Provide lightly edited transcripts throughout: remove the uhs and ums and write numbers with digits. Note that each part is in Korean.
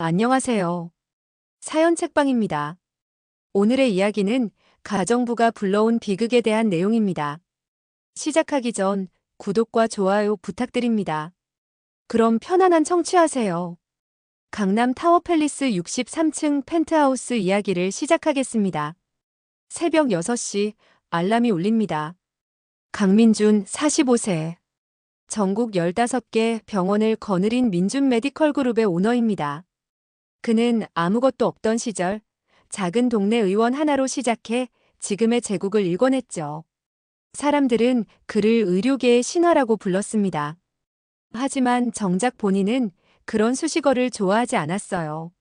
안녕하세요. 사연 책방입니다. 오늘의 이야기는 가정부가 불러온 비극에 대한 내용입니다. 시작하기 전 구독과 좋아요 부탁드립니다. 그럼 편안한 청취하세요. 강남 타워팰리스 63층 펜트하우스 이야기를 시작하겠습니다. 새벽 6시 알람이 울립니다. 강민준 45세. 전국 15개 병원을 거느린 민준 메디컬 그룹의 오너입니다. 그는 아무것도 없던 시절 작은 동네 의원 하나로 시작해 지금의 제국을 일궈냈죠. 사람들은 그를 의료계의 신화라고 불렀습니다. 하지만 정작 본인은 그런 수식어를 좋아하지 않았어요.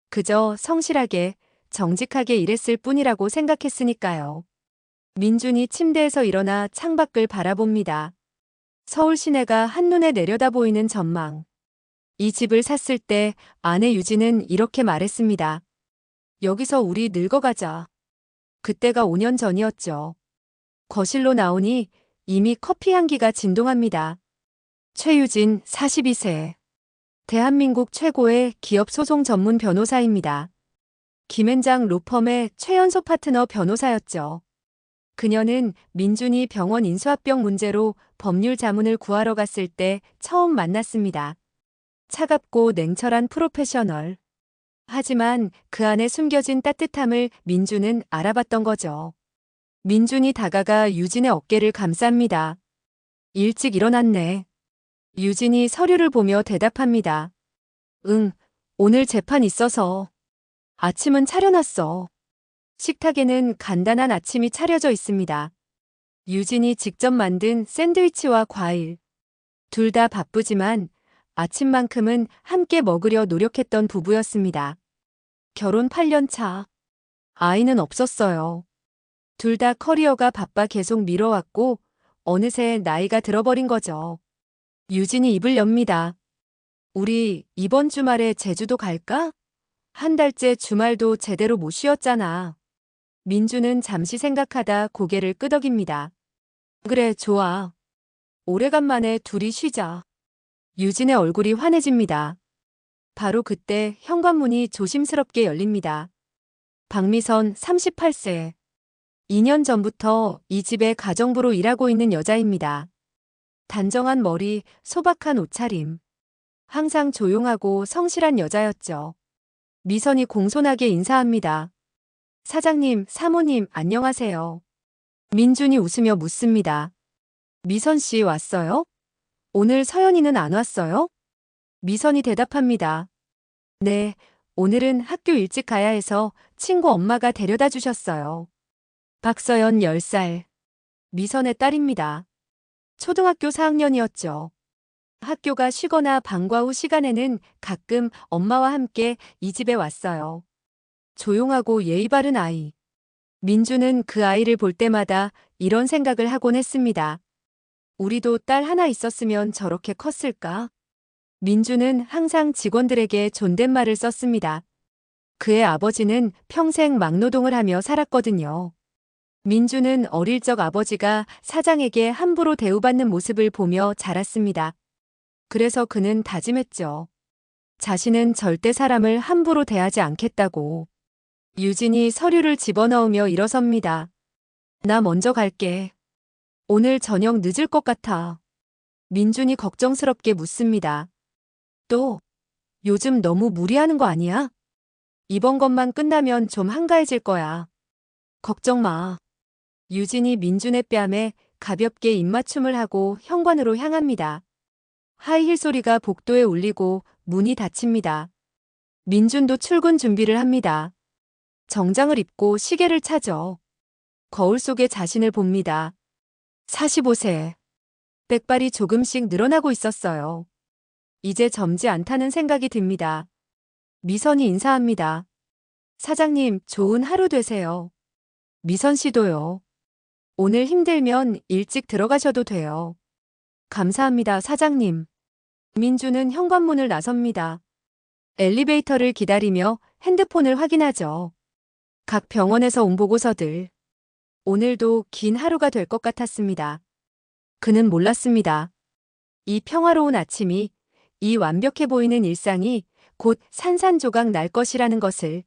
그저 성실하게, 정직하게 일했을 뿐이라고 생각했으니까요. 민준이 침대에서 일어나 창밖을 바라봅니다. 서울 시내가 한눈에 내려다 보이는 전망. 이 집을 샀을 때 아내 유진은 이렇게 말했습니다. 여기서 우리 늙어가자. 그때가 5년 전이었죠. 거실로 나오니 이미 커피 향기가 진동합니다. 최유진 42세. 대한민국 최고의 기업 소송 전문 변호사입니다. 김앤장 로펌의 최연소 파트너 변호사였죠. 그녀는 민준이 병원 인수합병 문제로 법률 자문을 구하러 갔을 때 처음 만났습니다. 차갑고 냉철한 프로페셔널. 하지만 그 안에 숨겨진 따뜻함을 민준은 알아봤던 거죠. 민준이 다가가 유진의 어깨를 감쌉니다. 일찍 일어났네. 유진이 서류를 보며 대답합니다. 응, 오늘 재판 있어서. 아침은 차려놨어. 식탁에는 간단한 아침이 차려져 있습니다. 유진이 직접 만든 샌드위치와 과일. 둘 다 바쁘지만 아침만큼은 함께 먹으려 노력했던 부부였습니다. 결혼 8년 차. 아이는 없었어요. 둘 다 커리어가 바빠 계속 미뤄왔고 어느새 나이가 들어버린 거죠. 유진이 입을 엽니다. 우리 이번 주말에 제주도 갈까? 한 달째 주말도 제대로 못 쉬었잖아. 민주는 잠시 생각하다 고개를 끄덕입니다. 그래, 좋아. 오래간만에 둘이 쉬자. 유진의 얼굴이 환해집니다. 바로 그때 현관문이 조심스럽게 열립니다. 박미선 38세. 2년 전부터 이 집의 가정부로 일하고 있는 여자입니다. 단정한 머리, 소박한 옷차림. 항상 조용하고 성실한 여자였죠. 미선이 공손하게 인사합니다. 사장님, 사모님, 안녕하세요. 민준이 웃으며 묻습니다. 미선 씨 왔어요? 오늘 서연이는 안 왔어요? 미선이 대답합니다. 네, 오늘은 학교 일찍 가야 해서 친구 엄마가 데려다 주셨어요. 박서연 10살. 미선의 딸입니다. 초등학교 4학년이었죠. 학교가 쉬거나 방과 후 시간에는 가끔 엄마와 함께 이 집에 왔어요. 조용하고 예의 바른 아이. 민주는 그 아이를 볼 때마다 이런 생각을 하곤 했습니다. 우리도 딸 하나 있었으면 저렇게 컸을까? 민주는 항상 직원들에게 존댓말을 썼습니다. 그의 아버지는 평생 막노동을 하며 살았거든요. 민주는 어릴 적 아버지가 사장에게 함부로 대우받는 모습을 보며 자랐습니다. 그래서 그는 다짐했죠. 자신은 절대 사람을 함부로 대하지 않겠다고. 유진이 서류를 집어넣으며 일어섭니다. 나 먼저 갈게. 오늘 저녁 늦을 것 같아. 민준이 걱정스럽게 묻습니다. 또, 요즘 너무 무리하는 거 아니야? 이번 것만 끝나면 좀 한가해질 거야. 걱정 마. 유진이 민준의 뺨에 가볍게 입맞춤을 하고 현관으로 향합니다. 하이힐 소리가 복도에 울리고 문이 닫힙니다. 민준도 출근 준비를 합니다. 정장을 입고 시계를 차죠. 거울 속에 자신을 봅니다. 45세. 백발이 조금씩 늘어나고 있었어요. 이제 젊지 않다는 생각이 듭니다. 미선이 인사합니다. 사장님, 좋은 하루 되세요. 미선 씨도요. 오늘 힘들면 일찍 들어가셔도 돼요. 감사합니다, 사장님. 민주는 현관문을 나섭니다. 엘리베이터를 기다리며 핸드폰을 확인하죠. 각 병원에서 온 보고서들. 오늘도 긴 하루가 될 것 같았습니다. 그는 몰랐습니다. 이 평화로운 아침이, 이 완벽해 보이는 일상이 곧 산산조각 날 것이라는 것을.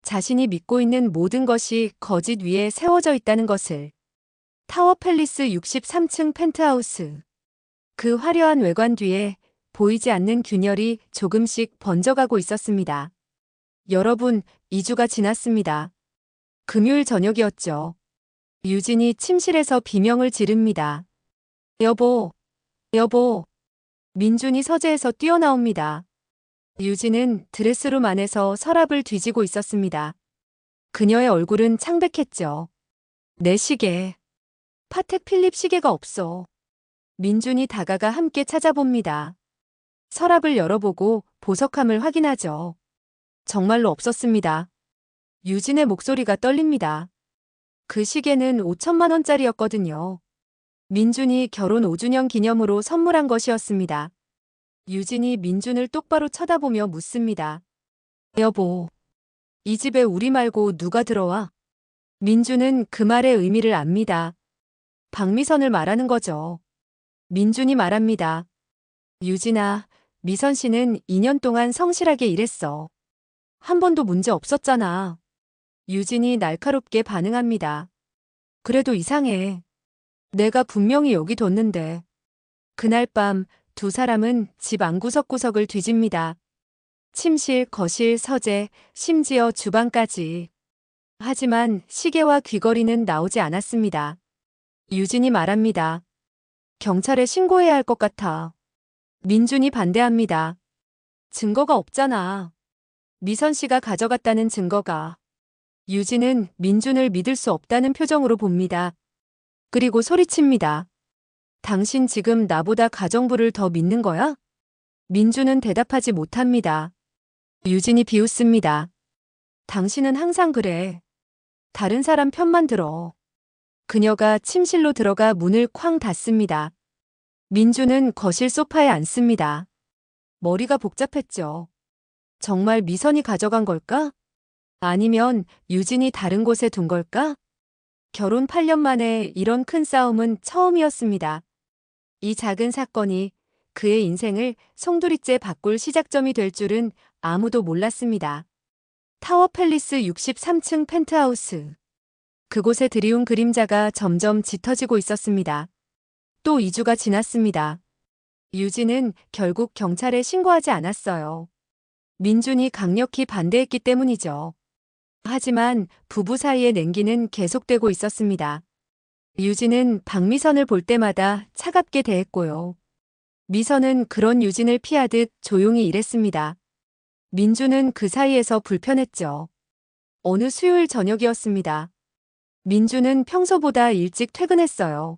자신이 믿고 있는 모든 것이 거짓 위에 세워져 있다는 것을. 타워 팰리스 63층 펜트하우스. 그 화려한 외관 뒤에 보이지 않는 균열이 조금씩 번져가고 있었습니다. 여러분, 2주가 지났습니다. 금요일 저녁이었죠. 유진이 침실에서 비명을 지릅니다. 여보, 여보. 민준이 서재에서 뛰어나옵니다. 유진은 드레스룸 안에서 서랍을 뒤지고 있었습니다. 그녀의 얼굴은 창백했죠. 내 시계. 파텍 필립 시계가 없어. 민준이 다가가 함께 찾아봅니다. 서랍을 열어보고 보석함을 확인하죠. 정말로 없었습니다. 유진의 목소리가 떨립니다. 그 시계는 5천만 원짜리였거든요. 민준이 결혼 5주년 기념으로 선물한 것이었습니다. 유진이 민준을 똑바로 쳐다보며 묻습니다. 여보, 이 집에 우리 말고 누가 들어와? 민준은 그 말의 의미를 압니다. 박미선을 말하는 거죠. 민준이 말합니다. 유진아, 미선 씨는 2년 동안 성실하게 일했어. 한 번도 문제 없었잖아. 유진이 날카롭게 반응합니다. 그래도 이상해. 내가 분명히 여기 뒀는데. 그날 밤 두 사람은 집 안구석구석을 뒤집니다. 침실, 거실, 서재, 심지어 주방까지. 하지만 시계와 귀걸이는 나오지 않았습니다. 유진이 말합니다. 경찰에 신고해야 할 것 같아. 민준이 반대합니다. 증거가 없잖아. 미선 씨가 가져갔다는 증거가. 유진은 민준을 믿을 수 없다는 표정으로 봅니다. 그리고 소리칩니다. 당신 지금 나보다 가정부를 더 믿는 거야? 민준은 대답하지 못합니다. 유진이 비웃습니다. 당신은 항상 그래. 다른 사람 편만 들어. 그녀가 침실로 들어가 문을 쾅 닫습니다. 민준은 거실 소파에 앉습니다. 머리가 복잡했죠. 정말 미선이 가져간 걸까? 아니면 유진이 다른 곳에 둔 걸까? 결혼 8년 만에 이런 큰 싸움은 처음이었습니다. 이 작은 사건이 그의 인생을 송두리째 바꿀 시작점이 될 줄은 아무도 몰랐습니다. 타워 팰리스 63층 펜트하우스. 그곳에 드리운 그림자가 점점 짙어지고 있었습니다. 또 2주가 지났습니다. 유진은 결국 경찰에 신고하지 않았어요. 민준이 강력히 반대했기 때문이죠. 하지만 부부 사이의 냉기는 계속되고 있었습니다. 유진은 박미선을 볼 때마다 차갑게 대했고요. 미선은 그런 유진을 피하듯 조용히 일했습니다. 민준은 그 사이에서 불편했죠. 어느 수요일 저녁이었습니다. 민준은 평소보다 일찍 퇴근했어요.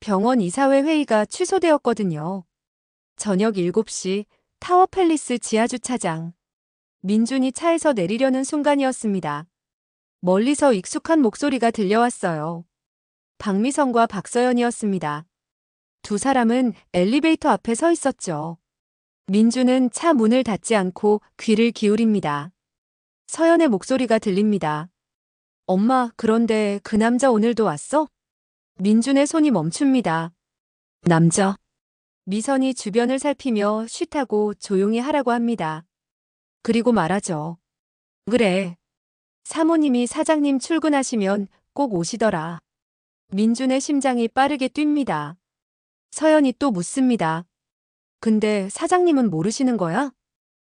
병원 이사회 회의가 취소되었거든요. 저녁 7시 타워 팰리스 지하주차장. 민준이 차에서 내리려는 순간이었습니다. 멀리서 익숙한 목소리가 들려왔어요. 박미선과 박서연이었습니다. 두 사람은 엘리베이터 앞에 서 있었죠. 민준은 차 문을 닫지 않고 귀를 기울입니다. 서연의 목소리가 들립니다. 엄마, 그런데 그 남자 오늘도 왔어? 민준의 손이 멈춥니다. 남자. 미선이 주변을 살피며 쉿하고 조용히 하라고 합니다. 그리고 말하죠. 그래. 사모님이 사장님 출근하시면 꼭 오시더라. 민준의 심장이 빠르게 뜁니다. 서연이 또 묻습니다. 근데 사장님은 모르시는 거야?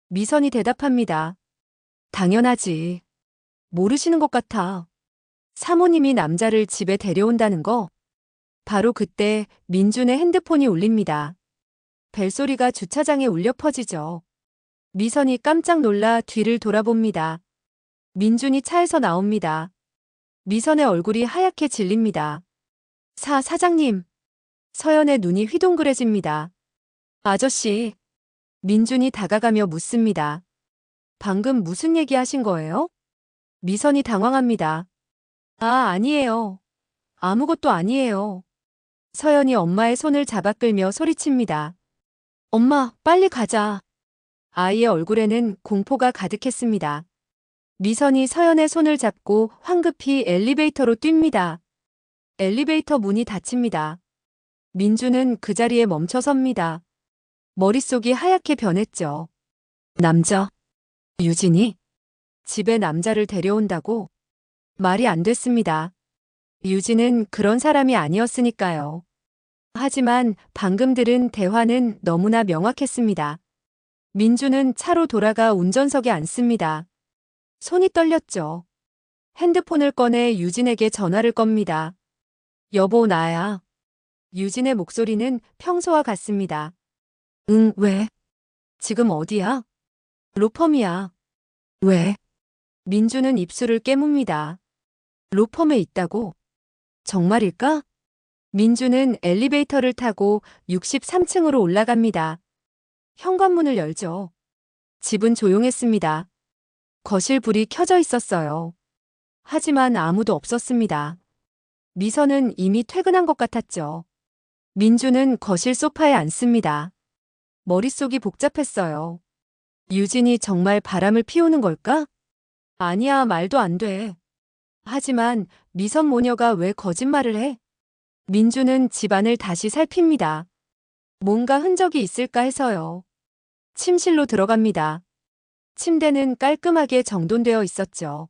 미선이 대답합니다. 당연하지. 모르시는 것 같아. 사모님이 남자를 집에 데려온다는 거. 바로 그때 민준의 핸드폰이 울립니다. 벨소리가 주차장에 울려 퍼지죠. 미선이 깜짝 놀라 뒤를 돌아봅니다. 민준이 차에서 나옵니다. 미선의 얼굴이 하얗게 질립니다. 사장님. 서연의 눈이 휘둥그레집니다. 아저씨. 민준이 다가가며 묻습니다. 방금 무슨 얘기 하신 거예요? 미선이 당황합니다. 아니에요. 아무것도 아니에요. 서연이 엄마의 손을 잡아 끌며 소리칩니다. 엄마, 빨리 가자. 아이의 얼굴에는 공포가 가득했습니다. 미선이 서연의 손을 잡고 황급히 엘리베이터로 뜁니다. 엘리베이터 문이 닫힙니다. 민준은 그 자리에 멈춰 섭니다. 머릿속이 하얗게 변했죠. 남자. 유진이 집에 남자를 데려온다고? 말이 안 됐습니다. 유진은 그런 사람이 아니었으니까요. 하지만 방금 들은 대화는 너무나 명확했습니다. 민주는 차로 돌아가 운전석에 앉습니다. 손이 떨렸죠. 핸드폰을 꺼내 유진에게 전화를 겁니다. 여보, 나야. 유진의 목소리는 평소와 같습니다. 응, 왜? 지금 어디야? 로펌이야. 왜? 민주는 입술을 깨뭅니다. 로펌에 있다고? 정말일까? 민주는 엘리베이터를 타고 63층으로 올라갑니다. 현관문을 열죠. 집은 조용했습니다. 거실 불이 켜져 있었어요. 하지만 아무도 없었습니다. 미선은 이미 퇴근한 것 같았죠. 민주는 거실 소파에 앉습니다. 머릿속이 복잡했어요. 유진이 정말 바람을 피우는 걸까? 아니야, 말도 안 돼. 하지만 미선 모녀가 왜 거짓말을 해? 민주는 집안을 다시 살핍니다. 뭔가 흔적이 있을까 해서요. 침실로 들어갑니다. 침대는 깔끔하게 정돈되어 있었죠.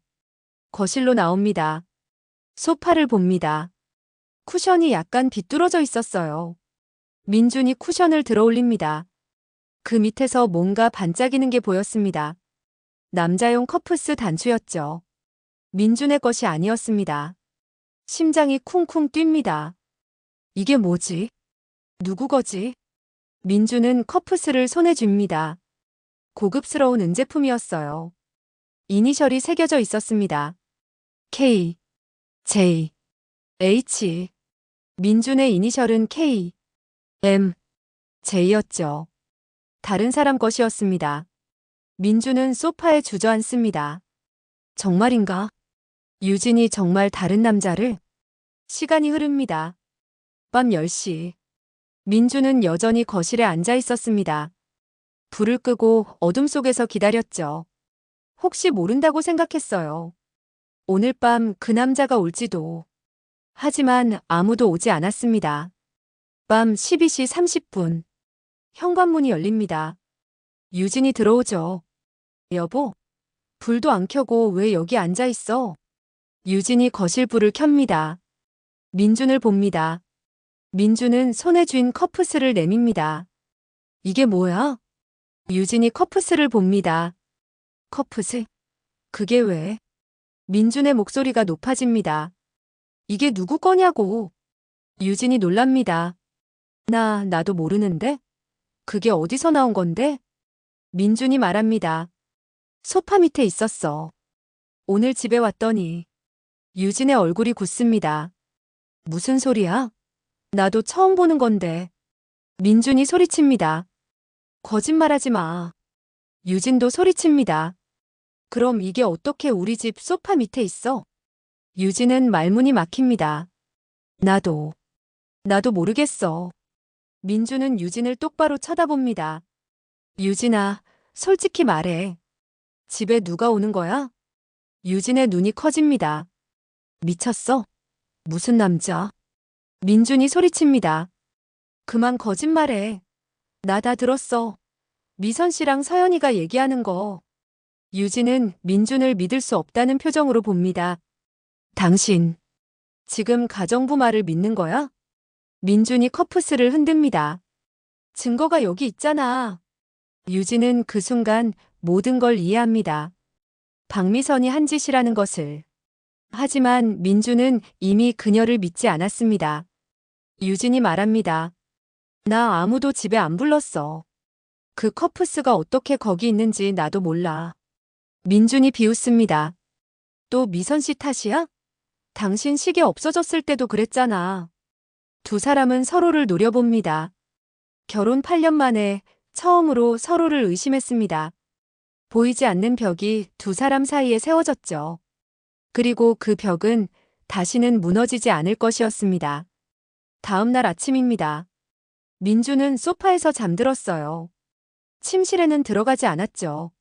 거실로 나옵니다. 소파를 봅니다. 쿠션이 약간 비뚤어져 있었어요. 민준이 쿠션을 들어 올립니다. 그 밑에서 뭔가 반짝이는 게 보였습니다. 남자용 커프스 단추였죠. 민준의 것이 아니었습니다. 심장이 쿵쿵 뜁니다. 이게 뭐지? 누구 거지? 민준은 커프스를 손에 쥡니다. 고급스러운 은제품이었어요. 이니셜이 새겨져 있었습니다. K, J, H. 민준의 이니셜은 K, M, J였죠. 다른 사람 것이었습니다. 민준은 소파에 주저앉습니다. 정말인가? 유진이 정말 다른 남자를? 시간이 흐릅니다. 밤 10시. 민준은 여전히 거실에 앉아 있었습니다. 불을 끄고 어둠 속에서 기다렸죠. 혹시 모른다고 생각했어요. 오늘 밤 그 남자가 올지도. 하지만 아무도 오지 않았습니다. 밤 12시 30분. 현관문이 열립니다. 유진이 들어오죠. 여보, 불도 안 켜고 왜 여기 앉아 있어? 유진이 거실 불을 켭니다. 민준을 봅니다. 민준은 손에 쥔 커프스를 내밉니다. 이게 뭐야? 유진이 커프스를 봅니다. 커프스? 그게 왜? 민준의 목소리가 높아집니다. 이게 누구 거냐고. 유진이 놀랍니다. 나도 모르는데? 그게 어디서 나온 건데? 민준이 말합니다. 소파 밑에 있었어. 오늘 집에 왔더니. 유진의 얼굴이 굳습니다. 무슨 소리야? 나도 처음 보는 건데. 민준이 소리칩니다. 거짓말하지 마. 유진도 소리칩니다. 그럼 이게 어떻게 우리 집 소파 밑에 있어? 유진은 말문이 막힙니다. 나도 모르겠어. 민준은 유진을 똑바로 쳐다봅니다. 유진아, 솔직히 말해. 집에 누가 오는 거야? 유진의 눈이 커집니다. 미쳤어? 무슨 남자? 민준이 소리칩니다. 그만 거짓말해. 나 다 들었어. 미선 씨랑 서연이가 얘기하는 거. 유진은 민준을 믿을 수 없다는 표정으로 봅니다. 당신, 지금 가정부 말을 믿는 거야? 민준이 커프스를 흔듭니다. 증거가 여기 있잖아. 유진은 그 순간 모든 걸 이해합니다. 박미선이 한 짓이라는 것을. 하지만 민준은 이미 그녀를 믿지 않았습니다. 유진이 말합니다. 나 아무도 집에 안 불렀어. 그 커프스가 어떻게 거기 있는지 나도 몰라. 민준이 비웃습니다. 또 미선 씨 탓이야? 당신 시계 없어졌을 때도 그랬잖아. 두 사람은 서로를 노려봅니다. 결혼 8년 만에 처음으로 서로를 의심했습니다. 보이지 않는 벽이 두 사람 사이에 세워졌죠. 그리고 그 벽은 다시는 무너지지 않을 것이었습니다. 다음 날 아침입니다. 민주는 소파에서 잠들었어요. 침실에는 들어가지 않았죠.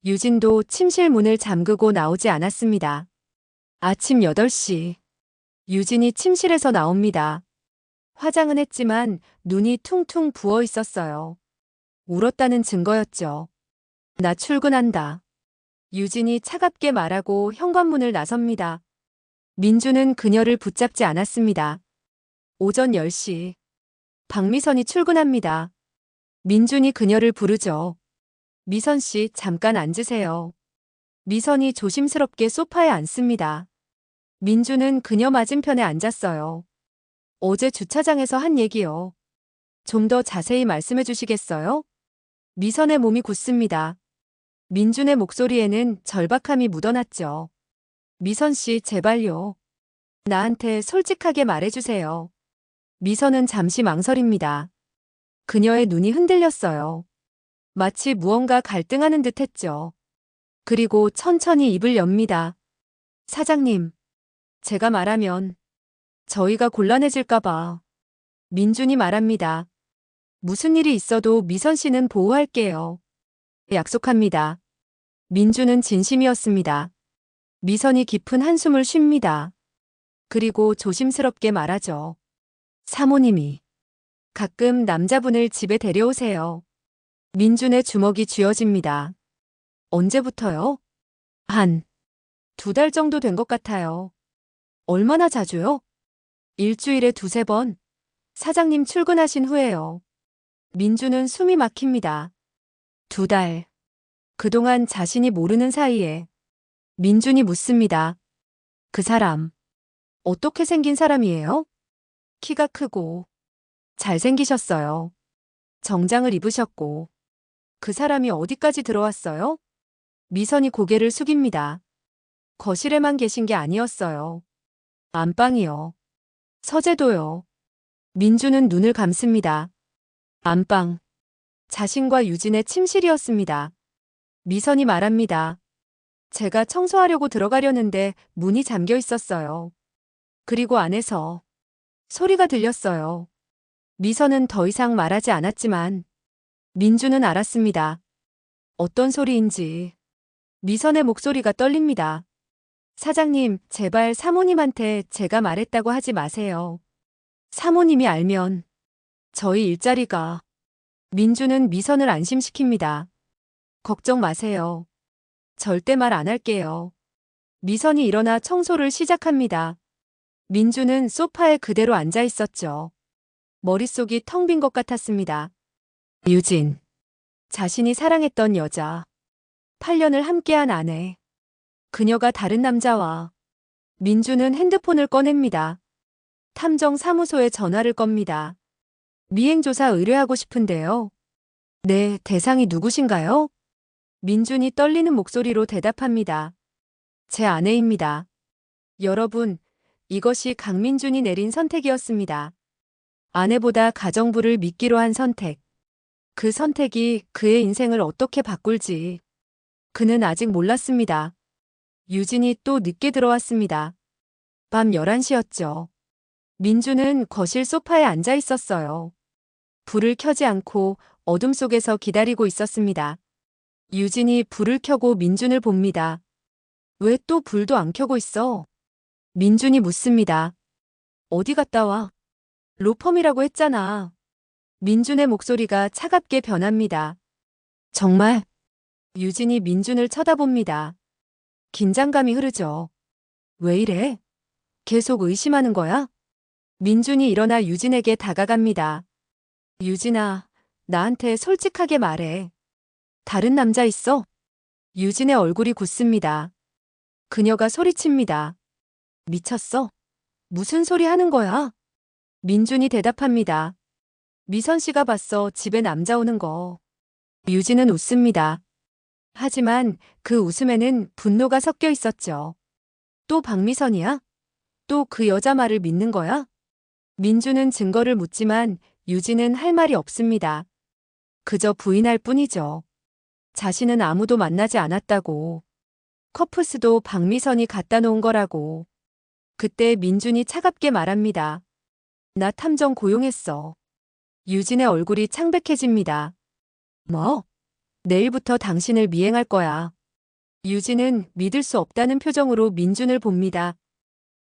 유진도 침실 문을 잠그고 나오지 않았습니다. 아침 8시. 유진이 침실에서 나옵니다. 화장은 했지만 눈이 퉁퉁 부어 있었어요. 울었다는 증거였죠. 나 출근한다. 유진이 차갑게 말하고 현관문을 나섭니다. 민주는 그녀를 붙잡지 않았습니다. 오전 10시. 박미선이 출근합니다. 민준이 그녀를 부르죠. 미선 씨, 잠깐 앉으세요. 미선이 조심스럽게 소파에 앉습니다. 민주는 그녀 맞은편에 앉았어요. 어제 주차장에서 한 얘기요. 좀 더 자세히 말씀해 주시겠어요? 미선의 몸이 굳습니다. 민준의 목소리에는 절박함이 묻어났죠. 미선 씨, 제발요. 나한테 솔직하게 말해주세요. 미선은 잠시 망설입니다. 그녀의 눈이 흔들렸어요. 마치 무언가 갈등하는 듯 했죠. 그리고 천천히 입을 엽니다. 사장님, 제가 말하면 저희가 곤란해질까봐. 민준이 말합니다. 무슨 일이 있어도 미선 씨는 보호할게요. 약속합니다. 민준은 진심이었습니다. 미선이 깊은 한숨을 쉽니다. 그리고 조심스럽게 말하죠. 사모님이 가끔 남자분을 집에 데려오세요. 민준의 주먹이 쥐어집니다. 언제부터요? 한 2달 정도 된 것 같아요. 얼마나 자주요? 일주일에 2~3번. 사장님 출근하신 후에요. 민준은 숨이 막힙니다. 2달. 그동안 자신이 모르는 사이에 민준이 묻습니다. 그 사람, 어떻게 생긴 사람이에요? 키가 크고 잘생기셨어요. 정장을 입으셨고. 그 사람이 어디까지 들어왔어요? 미선이 고개를 숙입니다. 거실에만 계신 게 아니었어요. 안방이요. 서재도요. 민주는 눈을 감습니다. 안방. 자신과 유진의 침실이었습니다. 미선이 말합니다. 제가 청소하려고 들어가려는데 문이 잠겨 있었어요. 그리고 안에서 소리가 들렸어요. 미선은 더 이상 말하지 않았지만 민주는 알았습니다. 어떤 소리인지. 미선의 목소리가 떨립니다. 사장님, 제발 사모님한테 제가 말했다고 하지 마세요. 사모님이 알면 저희 일자리가. 민주는 미선을 안심시킵니다. 걱정 마세요. 절대 말 안 할게요. 미선이 일어나 청소를 시작합니다. 민주는 소파에 그대로 앉아 있었죠. 머릿속이 텅 빈 것 같았습니다. 유진. 자신이 사랑했던 여자. 8년을 함께한 아내. 그녀가 다른 남자와. 민주는 핸드폰을 꺼냅니다. 탐정사무소에 전화를 겁니다. 미행조사 의뢰하고 싶은데요. 네, 대상이 누구신가요? 민준이 떨리는 목소리로 대답합니다. 제 아내입니다. 여러분, 이것이 강민준이 내린 선택이었습니다. 아내보다 가정부를 믿기로 한 선택. 그 선택이 그의 인생을 어떻게 바꿀지 그는 아직 몰랐습니다. 유진이 또 늦게 들어왔습니다. 밤 11시였죠. 민주는 거실 소파에 앉아 있었어요. 불을 켜지 않고 어둠 속에서 기다리고 있었습니다. 유진이 불을 켜고 민준을 봅니다. 왜 또 불도 안 켜고 있어? 민준이 묻습니다. 어디 갔다 와? 로펌이라고 했잖아. 민준의 목소리가 차갑게 변합니다. 정말? 유진이 민준을 쳐다봅니다. 긴장감이 흐르죠. 왜 이래? 계속 의심하는 거야? 민준이 일어나 유진에게 다가갑니다. 유진아, 나한테 솔직하게 말해. 다른 남자 있어? 유진의 얼굴이 굳습니다. 그녀가 소리칩니다. 미쳤어? 무슨 소리 하는 거야? 민준이 대답합니다. 미선 씨가 봤어, 집에 남자 오는 거. 유진은 웃습니다. 하지만 그 웃음에는 분노가 섞여 있었죠. 또 박미선이야? 또 그 여자 말을 믿는 거야? 민준은 증거를 묻지만 유진은 할 말이 없습니다. 그저 부인할 뿐이죠. 자신은 아무도 만나지 않았다고. 커프스도 박미선이 갖다 놓은 거라고. 그때 민준이 차갑게 말합니다. 나 탐정 고용했어. 유진의 얼굴이 창백해집니다. 뭐? 내일부터 당신을 미행할 거야. 유진은 믿을 수 없다는 표정으로 민준을 봅니다.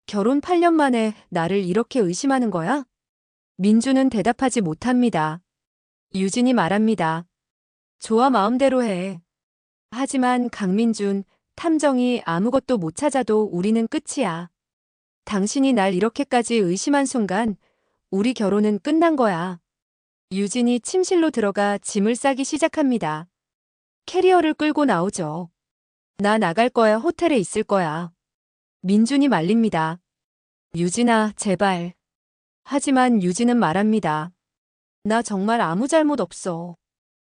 결혼 8년 만에 나를 이렇게 의심하는 거야? 민준은 대답하지 못합니다. 유진이 말합니다. 좋아, 마음대로 해. 하지만 강민준, 탐정이 아무것도 못 찾아도 우리는 끝이야. 당신이 날 이렇게까지 의심한 순간 우리 결혼은 끝난 거야. 유진이 침실로 들어가 짐을 싸기 시작합니다. 캐리어를 끌고 나오죠. 나 나갈 거야. 호텔에 있을 거야. 민준이 말립니다. 유진아, 제발. 하지만 유진은 말합니다. 나 정말 아무 잘못 없어.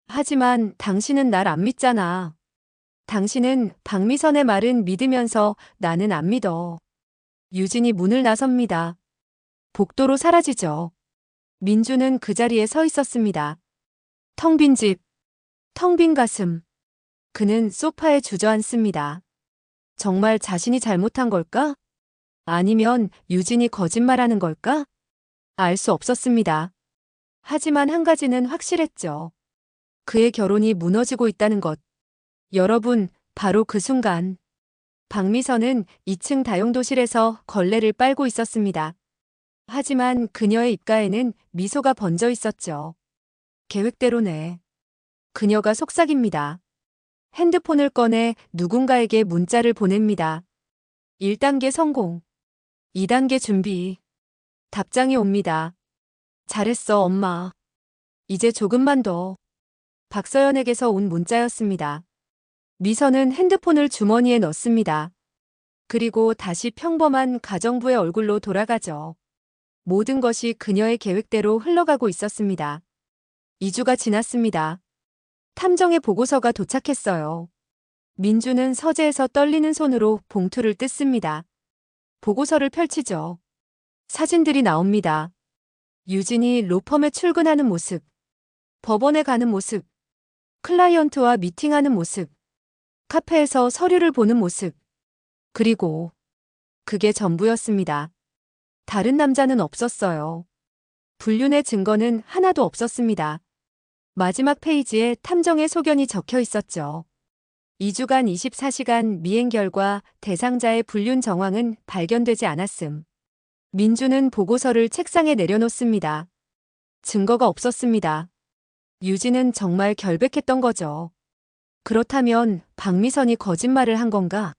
하지만 당신은 날 안 믿잖아. 당신은 박미선의 말은 믿으면서 나는 안 믿어. 유진이 문을 나섭니다. 복도로 사라지죠. 민주는 그 자리에 서 있었습니다. 텅 빈 집, 텅 빈 가슴. 그는 소파에 주저앉습니다. 정말 자신이 잘못한 걸까? 아니면 유진이 거짓말하는 걸까? 알 수 없었습니다. 하지만 한 가지는 확실했죠. 그의 결혼이 무너지고 있다는 것. 여러분, 바로 그 순간 박미선은 2층 다용도실에서 걸레를 빨고 있었습니다. 하지만 그녀의 입가에는 미소가 번져 있었죠. 계획대로네. 그녀가 속삭입니다. 핸드폰을 꺼내 누군가에게 문자를 보냅니다. 1단계 성공. 2단계 준비. 답장이 옵니다. 잘했어, 엄마. 이제 조금만 더. 박서연에게서 온 문자였습니다. 미선은 핸드폰을 주머니에 넣습니다. 그리고 다시 평범한 가정부의 얼굴로 돌아가죠. 모든 것이 그녀의 계획대로 흘러가고 있었습니다. 2주가 지났습니다. 탐정의 보고서가 도착했어요. 민주는 서재에서 떨리는 손으로 봉투를 뜯습니다. 보고서를 펼치죠. 사진들이 나옵니다. 유진이 로펌에 출근하는 모습, 법원에 가는 모습, 클라이언트와 미팅하는 모습, 카페에서 서류를 보는 모습. 그리고 그게 전부였습니다. 다른 남자는 없었어요. 불륜의 증거는 하나도 없었습니다. 마지막 페이지에 탐정의 소견이 적혀 있었죠. 2주간 24시간 미행 결과 대상자의 불륜 정황은 발견되지 않았음. 민주는 보고서를 책상에 내려놓습니다. 증거가 없었습니다. 유진은 정말 결백했던 거죠. 그렇다면 박미선이 거짓말을 한 건가?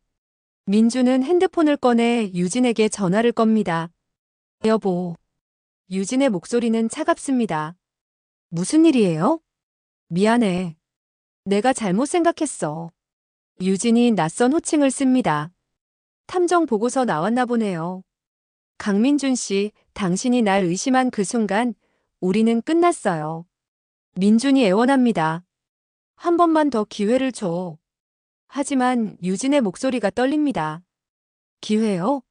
민주는 핸드폰을 꺼내 유진에게 전화를 겁니다. 여보. 유진의 목소리는 차갑습니다. 무슨 일이에요? 미안해. 내가 잘못 생각했어. 유진이 낯선 호칭을 씁니다. 탐정 보고서 나왔나 보네요. 강민준 씨, 당신이 날 의심한 그 순간 우리는 끝났어요. 민준이 애원합니다. 한 번만 더 기회를 줘. 하지만 유진의 목소리가 떨립니다. 기회요?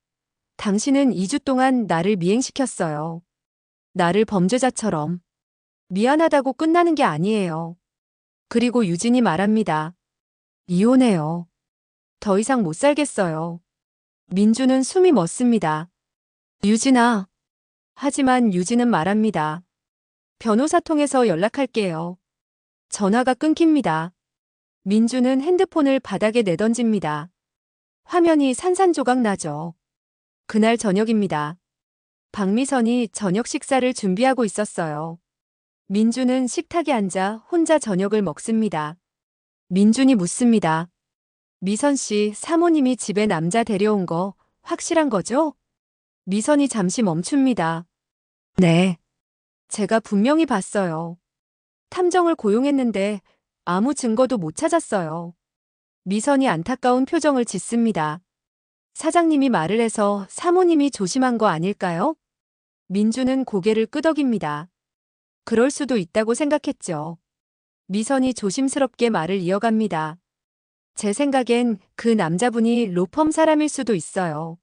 당신은 2주 동안 나를 미행시켰어요. 나를 범죄자처럼. 미안하다고 끝나는 게 아니에요. 그리고 유진이 말합니다. 이혼해요. 더 이상 못 살겠어요. 민주는 숨이 멎습니다. 유진아. 하지만 유진은 말합니다. 변호사 통해서 연락할게요. 전화가 끊깁니다. 민주는 핸드폰을 바닥에 내던집니다. 화면이 산산조각 나죠. 그날 저녁입니다. 박미선이 저녁 식사를 준비하고 있었어요. 민주는 식탁에 앉아 혼자 저녁을 먹습니다. 민준이 묻습니다. 미선 씨, 사모님이 집에 남자 데려온 거 확실한 거죠? 미선이 잠시 멈춥니다. 네. 제가 분명히 봤어요. 탐정을 고용했는데 아무 증거도 못 찾았어요. 미선이 안타까운 표정을 짓습니다. 사장님이 말을 해서 사모님이 조심한 거 아닐까요? 민주는 고개를 끄덕입니다. 그럴 수도 있다고 생각했죠. 미선이 조심스럽게 말을 이어갑니다. 제 생각엔 그 남자분이 로펌 사람일 수도 있어요.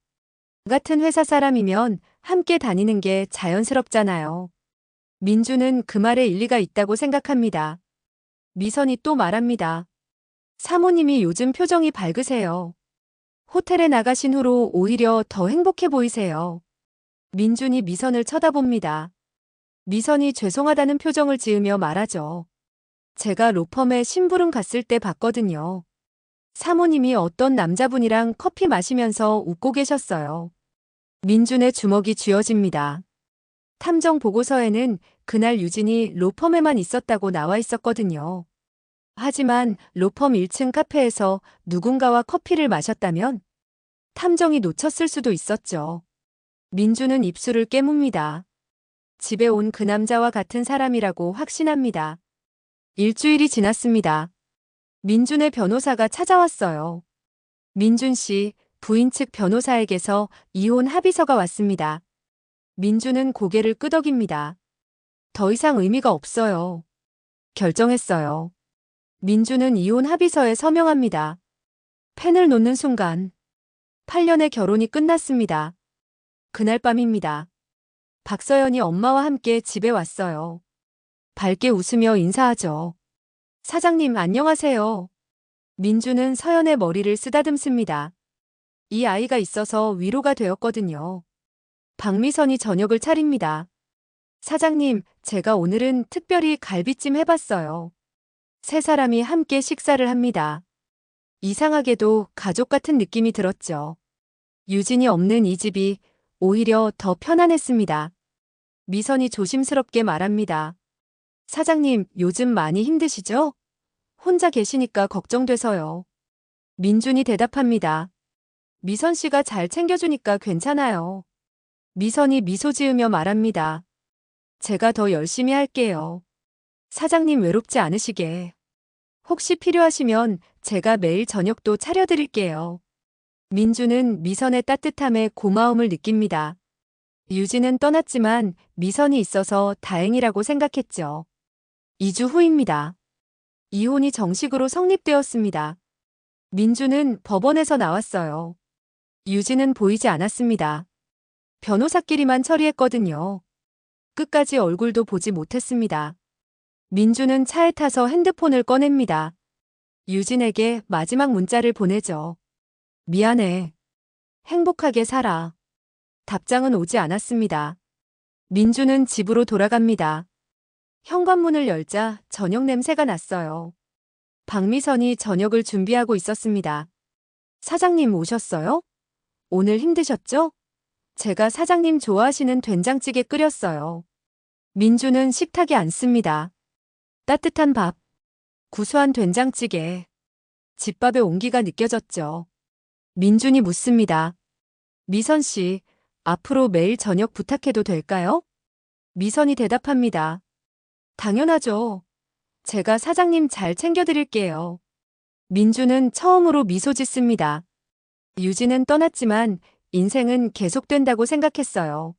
같은 회사 사람이면 함께 다니는 게 자연스럽잖아요. 민주는 그 말에 일리가 있다고 생각합니다. 미선이 또 말합니다. 사모님이 요즘 표정이 밝으세요. 호텔에 나가신 후로 오히려 더 행복해 보이세요. 민준이 미선을 쳐다봅니다. 미선이 죄송하다는 표정을 지으며 말하죠. 제가 로펌에 심부름 갔을 때 봤거든요. 사모님이 어떤 남자분이랑 커피 마시면서 웃고 계셨어요. 민준의 주먹이 쥐어집니다. 탐정 보고서에는 그날 유진이 로펌에만 있었다고 나와 있었거든요. 하지만 로펌 1층 카페에서 누군가와 커피를 마셨다면 탐정이 놓쳤을 수도 있었죠. 민주는 입술을 깨뭅니다. 집에 온 그 남자와 같은 사람이라고 확신합니다. 일주일이 지났습니다. 민준의 변호사가 찾아왔어요. 민준 씨, 부인 측 변호사에게서 이혼 합의서가 왔습니다. 민준은 고개를 끄덕입니다. 더 이상 의미가 없어요. 결정했어요. 민준은 이혼 합의서에 서명합니다. 펜을 놓는 순간 8년의 결혼이 끝났습니다. 그날 밤입니다. 박서연이 엄마와 함께 집에 왔어요. 밝게 웃으며 인사하죠. 사장님 안녕하세요. 민주는 서연의 머리를 쓰다듬습니다. 이 아이가 있어서 위로가 되었거든요. 박미선이 저녁을 차립니다. 사장님, 제가 오늘은 특별히 갈비찜 해봤어요. 세 사람이 함께 식사를 합니다. 이상하게도 가족 같은 느낌이 들었죠. 유진이 없는 이 집이 오히려 더 편안했습니다. 미선이 조심스럽게 말합니다. 사장님, 요즘 많이 힘드시죠? 혼자 계시니까 걱정돼서요. 민준이 대답합니다. 미선 씨가 잘 챙겨주니까 괜찮아요. 미선이 미소 지으며 말합니다. 제가 더 열심히 할게요. 사장님 외롭지 않으시게. 혹시 필요하시면 제가 매일 저녁도 차려드릴게요. 민주는 미선의 따뜻함에 고마움을 느낍니다. 유진은 떠났지만 미선이 있어서 다행이라고 생각했죠. 2주 후입니다. 이혼이 정식으로 성립되었습니다. 민주는 법원에서 나왔어요. 유진은 보이지 않았습니다. 변호사끼리만 처리했거든요. 끝까지 얼굴도 보지 못했습니다. 민주는 차에 타서 핸드폰을 꺼냅니다. 유진에게 마지막 문자를 보내죠. 미안해. 행복하게 살아. 답장은 오지 않았습니다. 민주는 집으로 돌아갑니다. 현관문을 열자 저녁 냄새가 났어요. 박미선이 저녁을 준비하고 있었습니다. 사장님 오셨어요? 오늘 힘드셨죠? 제가 사장님 좋아하시는 된장찌개 끓였어요. 민주는 식탁에 앉습니다. 따뜻한 밥, 구수한 된장찌개. 집밥의 온기가 느껴졌죠. 민준이 묻습니다. 미선 씨, 앞으로 매일 저녁 부탁해도 될까요? 미선이 대답합니다. 당연하죠. 제가 사장님 잘 챙겨드릴게요. 민주는 처음으로 미소 짓습니다. 유진은 떠났지만 인생은 계속된다고 생각했어요.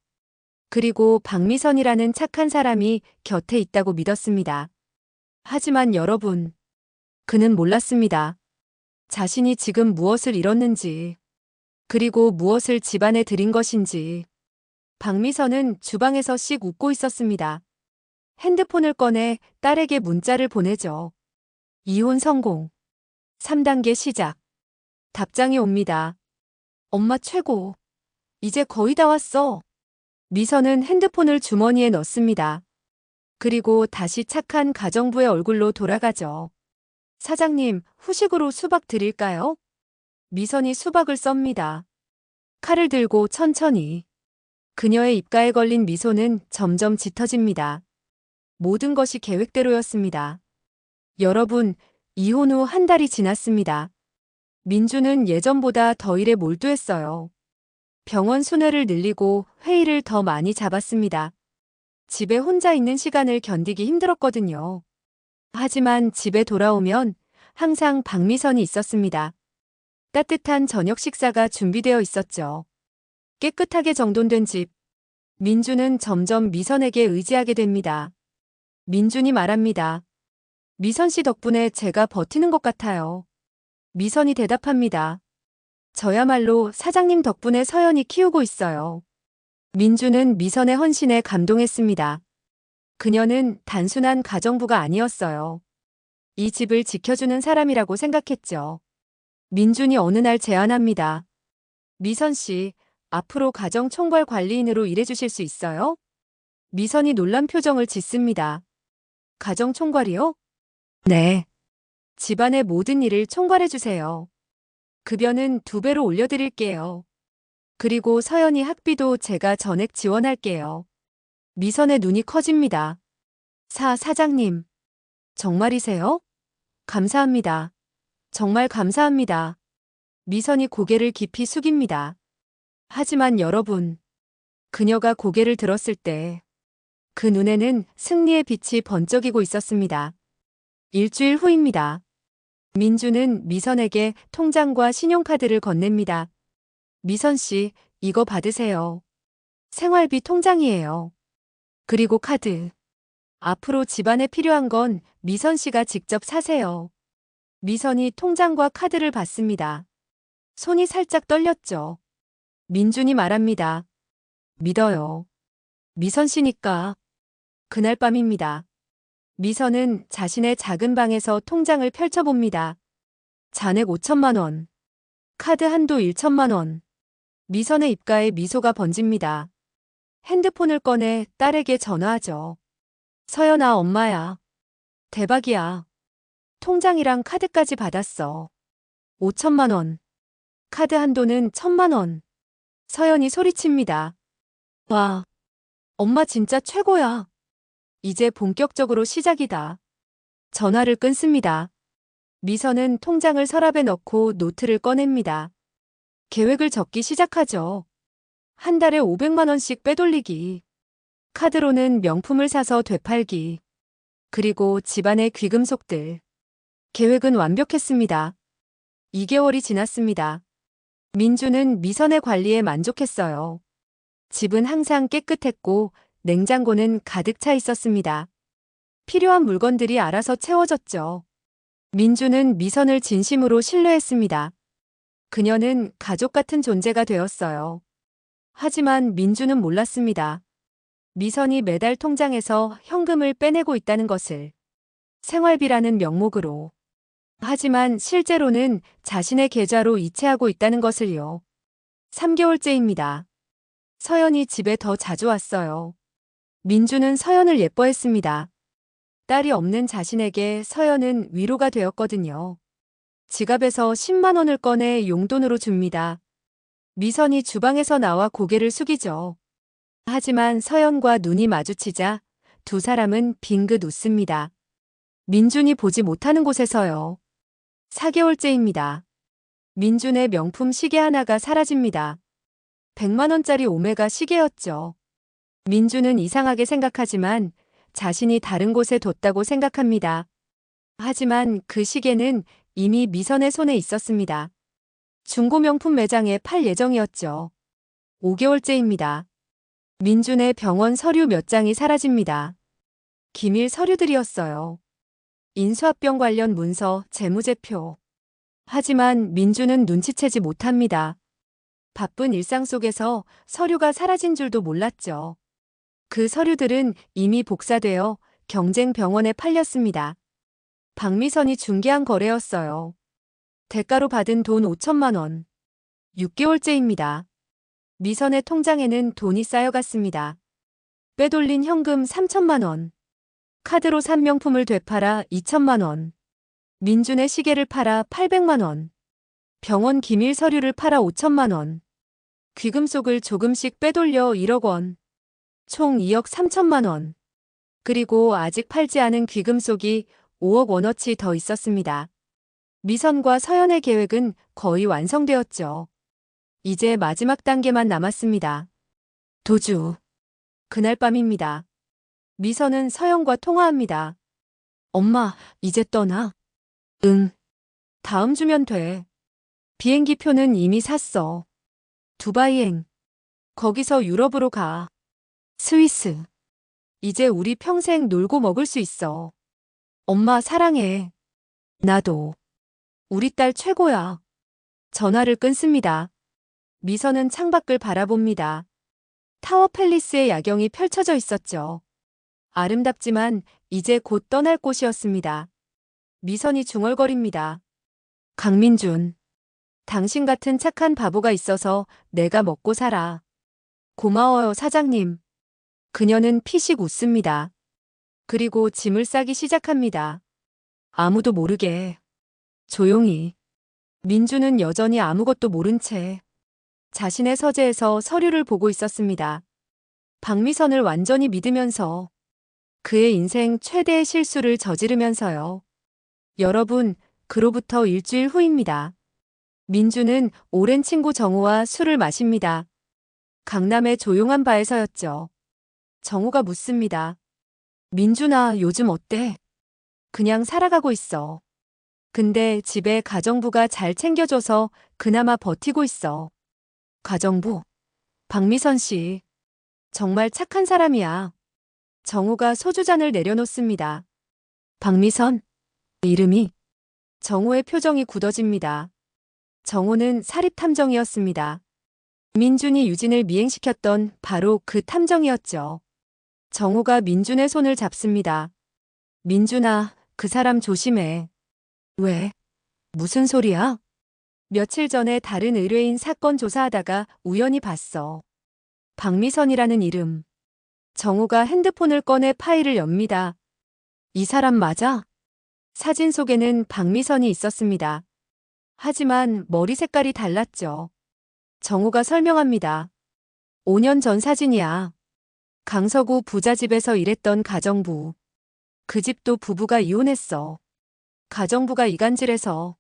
그리고 박미선이라는 착한 사람이 곁에 있다고 믿었습니다. 하지만 여러분, 그는 몰랐습니다. 자신이 지금 무엇을 잃었는지, 그리고 무엇을 집안에 들인 것인지. 박미선은 주방에서 씩 웃고 있었습니다. 핸드폰을 꺼내 딸에게 문자를 보내죠. 이혼 성공. 3단계 시작. 답장이 옵니다. 엄마 최고. 이제 거의 다 왔어. 미선은 핸드폰을 주머니에 넣습니다. 그리고 다시 착한 가정부의 얼굴로 돌아가죠. 사장님, 후식으로 수박 드릴까요? 미선이 수박을 썹니다. 칼을 들고 천천히. 그녀의 입가에 걸린 미소는 점점 짙어집니다. 모든 것이 계획대로였습니다. 여러분, 이혼 후 한 달이 지났습니다. 민주는 예전보다 더 일에 몰두했어요. 병원 순회를 늘리고 회의를 더 많이 잡았습니다. 집에 혼자 있는 시간을 견디기 힘들었거든요. 하지만 집에 돌아오면 항상 박미선이 있었습니다. 따뜻한 저녁 식사가 준비되어 있었죠. 깨끗하게 정돈된 집. 민주는 점점 미선에게 의지하게 됩니다. 민준이 말합니다. 미선 씨 덕분에 제가 버티는 것 같아요. 미선이 대답합니다. 저야말로 사장님 덕분에 서연이 키우고 있어요. 민주는 미선의 헌신에 감동했습니다. 그녀는 단순한 가정부가 아니었어요. 이 집을 지켜주는 사람이라고 생각했죠. 민준이 어느 날 제안합니다. 미선 씨, 앞으로 가정총괄 관리인으로 일해주실 수 있어요? 미선이 놀란 표정을 짓습니다. 가정총괄이요? 네. 집안의 모든 일을 총괄해주세요. 급여는 2배로 올려드릴게요. 그리고 서연이 학비도 제가 전액 지원할게요. 미선의 눈이 커집니다. 사장님. 정말이세요? 감사합니다. 정말 감사합니다. 미선이 고개를 깊이 숙입니다. 하지만 여러분, 그녀가 고개를 들었을 때 그 눈에는 승리의 빛이 번쩍이고 있었습니다. 일주일 후입니다. 민주는 미선에게 통장과 신용카드를 건넵니다. 미선 씨, 이거 받으세요. 생활비 통장이에요. 그리고 카드. 앞으로 집안에 필요한 건 미선 씨가 직접 사세요. 미선이 통장과 카드를 받습니다. 손이 살짝 떨렸죠. 민준이 말합니다. 믿어요. 미선 씨니까. 그날 밤입니다. 미선은 자신의 작은 방에서 통장을 펼쳐봅니다. 잔액 5천만 원. 카드 한도 1천만 원. 미선의 입가에 미소가 번집니다. 핸드폰을 꺼내 딸에게 전화하죠. 서연아, 엄마야. 대박이야. 통장이랑 카드까지 받았어. 5천만 원. 카드 한도는 1천만 원. 서연이 소리칩니다. 와, 엄마 진짜 최고야. 이제 본격적으로 시작이다. 전화를 끊습니다. 미선은 통장을 서랍에 넣고 노트를 꺼냅니다. 계획을 적기 시작하죠. 한 달에 500만 원씩 빼돌리기. 카드로는 명품을 사서 되팔기. 그리고 집안의 귀금속들. 계획은 완벽했습니다. 2개월이 지났습니다. 민주는 미선의 관리에 만족했어요. 집은 항상 깨끗했고 냉장고는 가득 차 있었습니다. 필요한 물건들이 알아서 채워졌죠. 민주는 미선을 진심으로 신뢰했습니다. 그녀는 가족 같은 존재가 되었어요. 하지만 민주는 몰랐습니다. 미선이 매달 통장에서 현금을 빼내고 있다는 것을. 생활비라는 명목으로. 하지만 실제로는 자신의 계좌로 이체하고 있다는 것을요. 3개월째입니다. 서연이 집에 더 자주 왔어요. 민주는 서연을 예뻐했습니다. 딸이 없는 자신에게 서연은 위로가 되었거든요. 지갑에서 10만 원을 꺼내 용돈으로 줍니다. 미선이 주방에서 나와 고개를 숙이죠. 하지만 서연과 눈이 마주치자 두 사람은 빙긋 웃습니다. 민준이 보지 못하는 곳에서요. 4개월째입니다. 민준의 명품 시계 하나가 사라집니다. 100만 원짜리 오메가 시계였죠. 민준은 이상하게 생각하지만 자신이 다른 곳에 뒀다고 생각합니다. 하지만 그 시계는 이미 미선의 손에 있었습니다. 중고 명품 매장에 팔 예정이었죠. 5개월째입니다. 민준의 병원 서류 몇 장이 사라집니다. 기밀 서류들이었어요. 인수합병 관련 문서, 재무제표. 하지만 민준은 눈치채지 못합니다. 바쁜 일상 속에서 서류가 사라진 줄도 몰랐죠. 그 서류들은 이미 복사되어 경쟁병원에 팔렸습니다. 박미선이 중개한 거래였어요. 대가로 받은 돈 5천만 원. 6개월째입니다. 미선의 통장에는 돈이 쌓여갔습니다. 빼돌린 현금 3천만 원. 카드로 산 명품을 되팔아 2천만 원. 민준의 시계를 팔아 800만 원. 병원 기밀 서류를 팔아 5천만 원. 귀금속을 조금씩 빼돌려 1억 원. 총 2억 3천만 원. 그리고 아직 팔지 않은 귀금속이 5억 원어치 더 있었습니다. 미선과 서연의 계획은 거의 완성되었죠. 이제 마지막 단계만 남았습니다. 도주. 그날 밤입니다. 미선은 서연과 통화합니다. 엄마, 이제 떠나? 응. 다음 주면 돼. 비행기 표는 이미 샀어. 두바이행. 거기서 유럽으로 가. 스위스. 이제 우리 평생 놀고 먹을 수 있어. 엄마 사랑해. 나도. 우리 딸 최고야. 전화를 끊습니다. 미선은 창밖을 바라봅니다. 타워 팰리스의 야경이 펼쳐져 있었죠. 아름답지만 이제 곧 떠날 곳이었습니다. 미선이 중얼거립니다. 강민준. 당신 같은 착한 바보가 있어서 내가 먹고 살아. 고마워요, 사장님. 그녀는 피식 웃습니다. 그리고 짐을 싸기 시작합니다. 아무도 모르게. 조용히. 민주는 여전히 아무것도 모른 채 자신의 서재에서 서류를 보고 있었습니다. 박미선을 완전히 믿으면서 그의 인생 최대의 실수를 저지르면서요. 여러분, 그로부터 일주일 후입니다. 민주는 오랜 친구 정우와 술을 마십니다. 강남의 조용한 바에서였죠. 정우가 묻습니다. 민준아, 요즘 어때? 그냥 살아가고 있어. 근데 집에 가정부가 잘 챙겨줘서 그나마 버티고 있어. 가정부? 박미선 씨. 정말 착한 사람이야. 정우가 소주잔을 내려놓습니다. 박미선? 이름이? 정우의 표정이 굳어집니다. 정우는 사립탐정이었습니다. 민준이 유진을 미행시켰던 바로 그 탐정이었죠. 정우가 민준의 손을 잡습니다. 민준아, 그 사람 조심해. 왜? 무슨 소리야? 며칠 전에 다른 의뢰인 사건 조사하다가 우연히 봤어. 박미선이라는 이름. 정우가 핸드폰을 꺼내 파일을 엽니다. 이 사람 맞아? 사진 속에는 박미선이 있었습니다. 하지만 머리 색깔이 달랐죠. 정우가 설명합니다. 5년 전 사진이야. 강서구 부자집에서 일했던 가정부. 그 집도 부부가 이혼했어. 가정부가 이간질해서.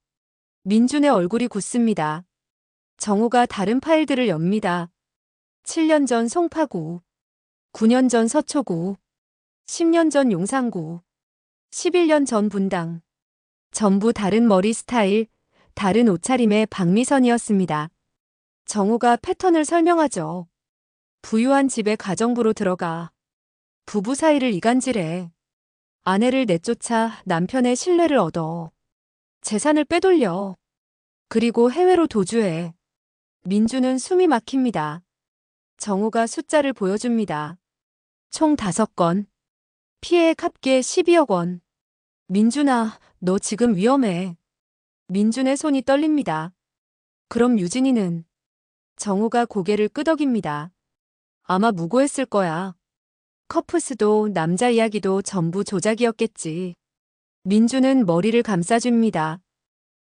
민준의 얼굴이 굳습니다. 정우가 다른 파일들을 엽니다. 7년 전 송파구, 9년 전 서초구, 10년 전 용산구, 11년 전 분당. 전부 다른 머리 스타일, 다른 옷차림의 박미선이었습니다. 정우가 패턴을 설명하죠. 부유한 집에 가정부로 들어가. 부부 사이를 이간질해. 아내를 내쫓아 남편의 신뢰를 얻어. 재산을 빼돌려. 그리고 해외로 도주해. 민주는 숨이 막힙니다. 정우가 숫자를 보여줍니다. 총 5건. 피해액 합계 12억 원. 민준아, 너 지금 위험해. 민준의 손이 떨립니다. 그럼 유진이는? 정우가 고개를 끄덕입니다. 아마 무고했을 거야. 커프스도 남자 이야기도 전부 조작이었겠지. 민준은 머리를 감싸줍니다.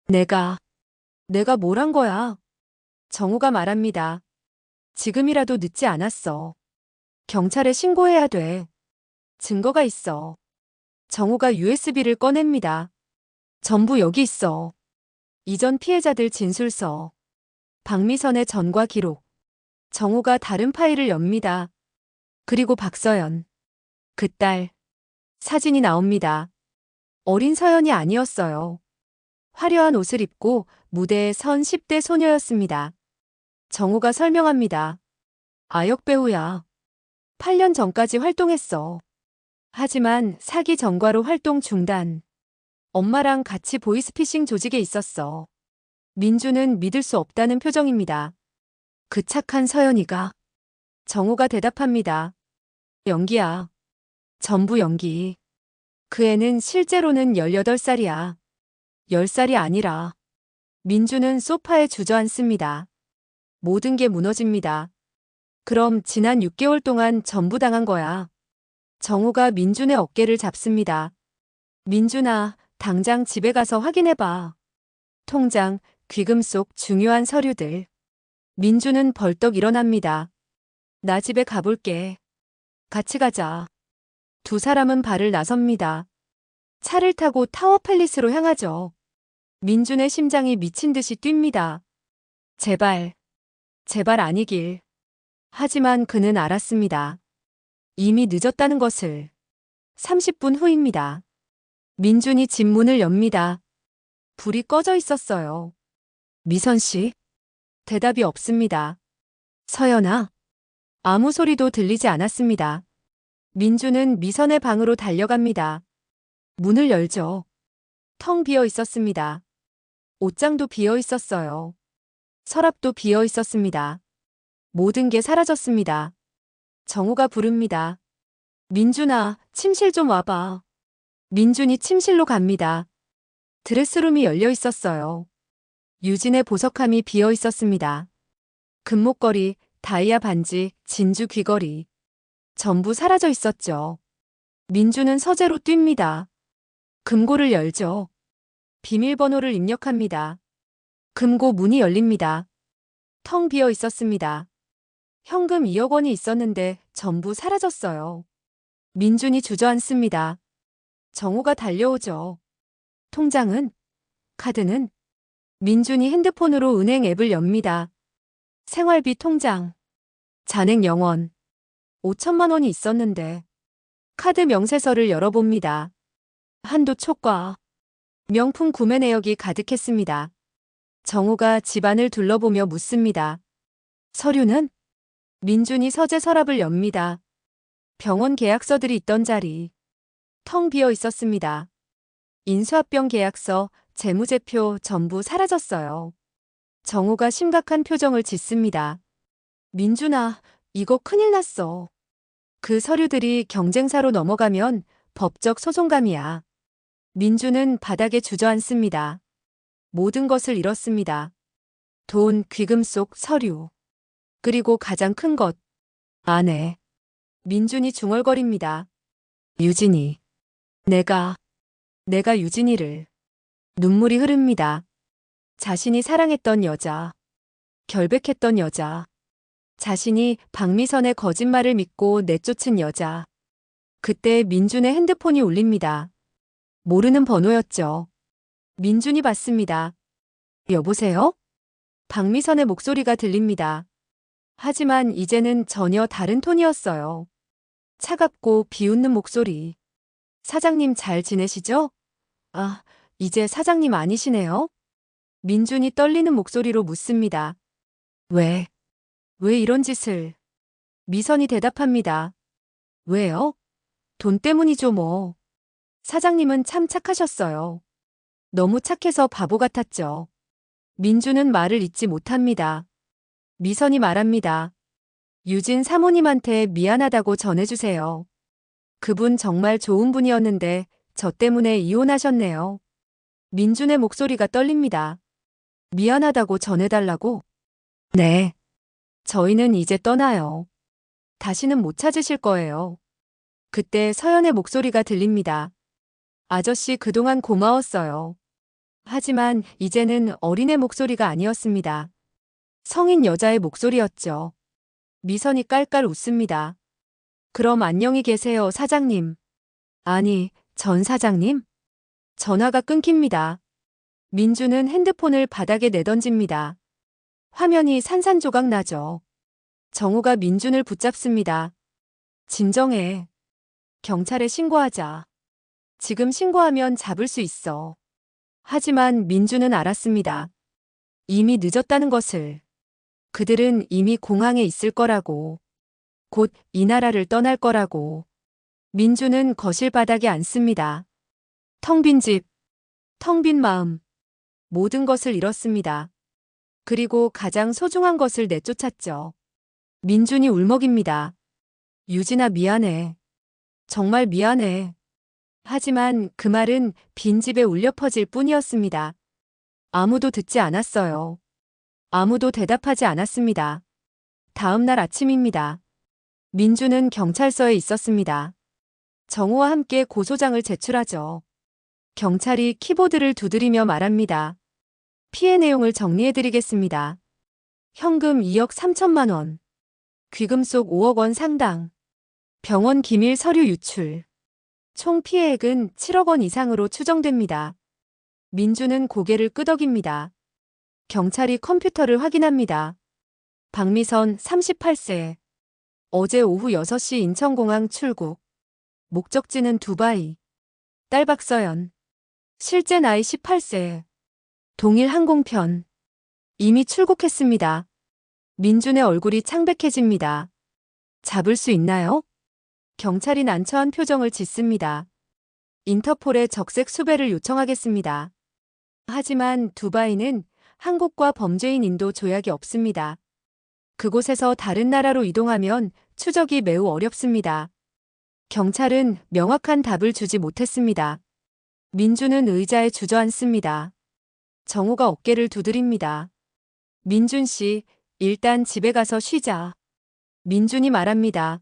내가 뭘 한 거야? 정우가 말합니다. 지금이라도 늦지 않았어. 경찰에 신고해야 돼. 증거가 있어. 정우가 USB를 꺼냅니다. 전부 여기 있어. 이전 피해자들 진술서. 박미선의 전과 기록. 정우가 다른 파일을 엽니다. 그리고 박서연. 그 딸. 사진이 나옵니다. 어린 서연이 아니었어요. 화려한 옷을 입고 무대에 선 10대 소녀였습니다. 정우가 설명합니다. 아역 배우야. 8년 전까지 활동했어. 하지만 사기 전과로 활동 중단. 엄마랑 같이 보이스피싱 조직에 있었어. 민주는 믿을 수 없다는 표정입니다. 그 착한 서연이가. 정우가 대답합니다. 연기야. 전부 연기. 그 애는 실제로는 18살이야. 10살이 아니라. 민주는 소파에 주저앉습니다. 모든 게 무너집니다. 그럼 지난 6개월 동안 전부 당한 거야. 정우가 민준의 어깨를 잡습니다. 민준아, 당장 집에 가서 확인해봐. 통장, 귀금 속 중요한 서류들. 민준은 벌떡 일어납니다. 나 집에 가볼게. 같이 가자. 두 사람은 발을 나섭니다. 차를 타고 타워팰리스로 향하죠. 민준의 심장이 미친 듯이 뜁니다. 제발, 제발 아니길. 하지만 그는 알았습니다. 이미 늦었다는 것을. 30분 후입니다. 민준이 집 문을 엽니다. 불이 꺼져 있었어요. 미선 씨? 대답이 없습니다. 서연아? 아무 소리도 들리지 않았습니다. 민준은 미선의 방으로 달려갑니다. 문을 열죠. 텅 비어 있었습니다. 옷장도 비어 있었어요. 서랍도 비어 있었습니다. 모든 게 사라졌습니다. 정우가 부릅니다. 민준아, 침실 좀 와봐. 민준이 침실로 갑니다. 드레스룸이 열려 있었어요. 유진의 보석함이 비어 있었습니다. 금목걸이, 다이아 반지, 진주 귀걸이. 전부 사라져 있었죠. 민준은 서재로 뜁니다. 금고를 열죠. 비밀번호를 입력합니다. 금고 문이 열립니다. 텅 비어 있었습니다. 현금 2억 원이 있었는데 전부 사라졌어요. 민준이 주저앉습니다. 정우가 달려오죠. 통장은? 카드는? 민준이 핸드폰으로 은행 앱을 엽니다. 생활비 통장. 잔액 0원. 5천만 원이 있었는데. 카드 명세서를 열어봅니다. 한도 초과. 명품 구매 내역이 가득했습니다. 정우가 집안을 둘러보며 묻습니다. 서류는? 민준이 서재 서랍을 엽니다. 병원 계약서들이 있던 자리. 텅 비어 있었습니다. 인수합병 계약서, 재무제표 전부 사라졌어요. 정우가 심각한 표정을 짓습니다. 민준아, 이거 큰일 났어. 그 서류들이 경쟁사로 넘어가면 법적 소송감이야. 민준은 바닥에 주저앉습니다. 모든 것을 잃었습니다. 돈, 귀금속, 서류. 그리고 가장 큰 것. 아내. 민준이 중얼거립니다. 유진이. 내가 유진이를. 눈물이 흐릅니다. 자신이 사랑했던 여자. 결백했던 여자. 자신이 박미선의 거짓말을 믿고 내쫓은 여자. 그때 민준의 핸드폰이 울립니다. 모르는 번호였죠. 민준이 받습니다. 여보세요? 박미선의 목소리가 들립니다. 하지만 이제는 전혀 다른 톤이었어요. 차갑고 비웃는 목소리. 사장님 잘 지내시죠? 아, 이제 사장님 아니시네요? 민준이 떨리는 목소리로 묻습니다. 왜 이런 짓을? 미선이 대답합니다. 왜요? 돈 때문이죠 뭐. 사장님은 참 착하셨어요. 너무 착해서 바보 같았죠. 민준은 말을 잇지 못합니다. 미선이 말합니다. 유진 사모님한테 미안하다고 전해주세요. 그분 정말 좋은 분이었는데 저 때문에 이혼하셨네요. 민준의 목소리가 떨립니다. 미안하다고 전해달라고? 네. 저희는 이제 떠나요. 다시는 못 찾으실 거예요. 그때 서연의 목소리가 들립니다. 아저씨 그동안 고마웠어요. 하지만 이제는 어린애 목소리가 아니었습니다. 성인 여자의 목소리였죠. 미선이 깔깔 웃습니다. 그럼 안녕히 계세요, 사장님. 아니, 전 사장님? 전화가 끊깁니다. 민주는 핸드폰을 바닥에 내던집니다. 화면이 산산조각 나죠. 정우가 민준을 붙잡습니다. 진정해. 경찰에 신고하자. 지금 신고하면 잡을 수 있어. 하지만 민준은 알았습니다. 이미 늦었다는 것을. 그들은 이미 공항에 있을 거라고. 곧 이 나라를 떠날 거라고. 민준은 거실 바닥에 앉습니다. 텅 빈 집, 텅 빈 마음. 모든 것을 잃었습니다. 그리고 가장 소중한 것을 내쫓았죠. 민준이 울먹입니다. 유진아 미안해. 정말 미안해. 하지만 그 말은 빈집에 울려 퍼질 뿐이었습니다. 아무도 듣지 않았어요. 아무도 대답하지 않았습니다. 다음 날 아침입니다. 민준은 경찰서에 있었습니다. 정우와 함께 고소장을 제출하죠. 경찰이 키보드를 두드리며 말합니다. 피해 내용을 정리해드리겠습니다. 현금 2억 3천만 원. 귀금속 5억 원 상당. 병원 기밀 서류 유출. 총 피해액은 7억 원 이상으로 추정됩니다. 민준은 고개를 끄덕입니다. 경찰이 컴퓨터를 확인합니다. 박미선 38세. 어제 오후 6시 인천공항 출국. 목적지는 두바이. 딸 박서연. 실제 나이 18세. 동일 항공편. 이미 출국했습니다. 민준의 얼굴이 창백해집니다. 잡을 수 있나요? 경찰이 난처한 표정을 짓습니다. 인터폴에 적색 수배를 요청하겠습니다. 하지만 두바이는 한국과 범죄인 인도 조약이 없습니다. 그곳에서 다른 나라로 이동하면 추적이 매우 어렵습니다. 경찰은 명확한 답을 주지 못했습니다. 민준은 의자에 주저앉습니다. 정우가 어깨를 두드립니다. 민준 씨, 일단 집에 가서 쉬자. 민준이 말합니다.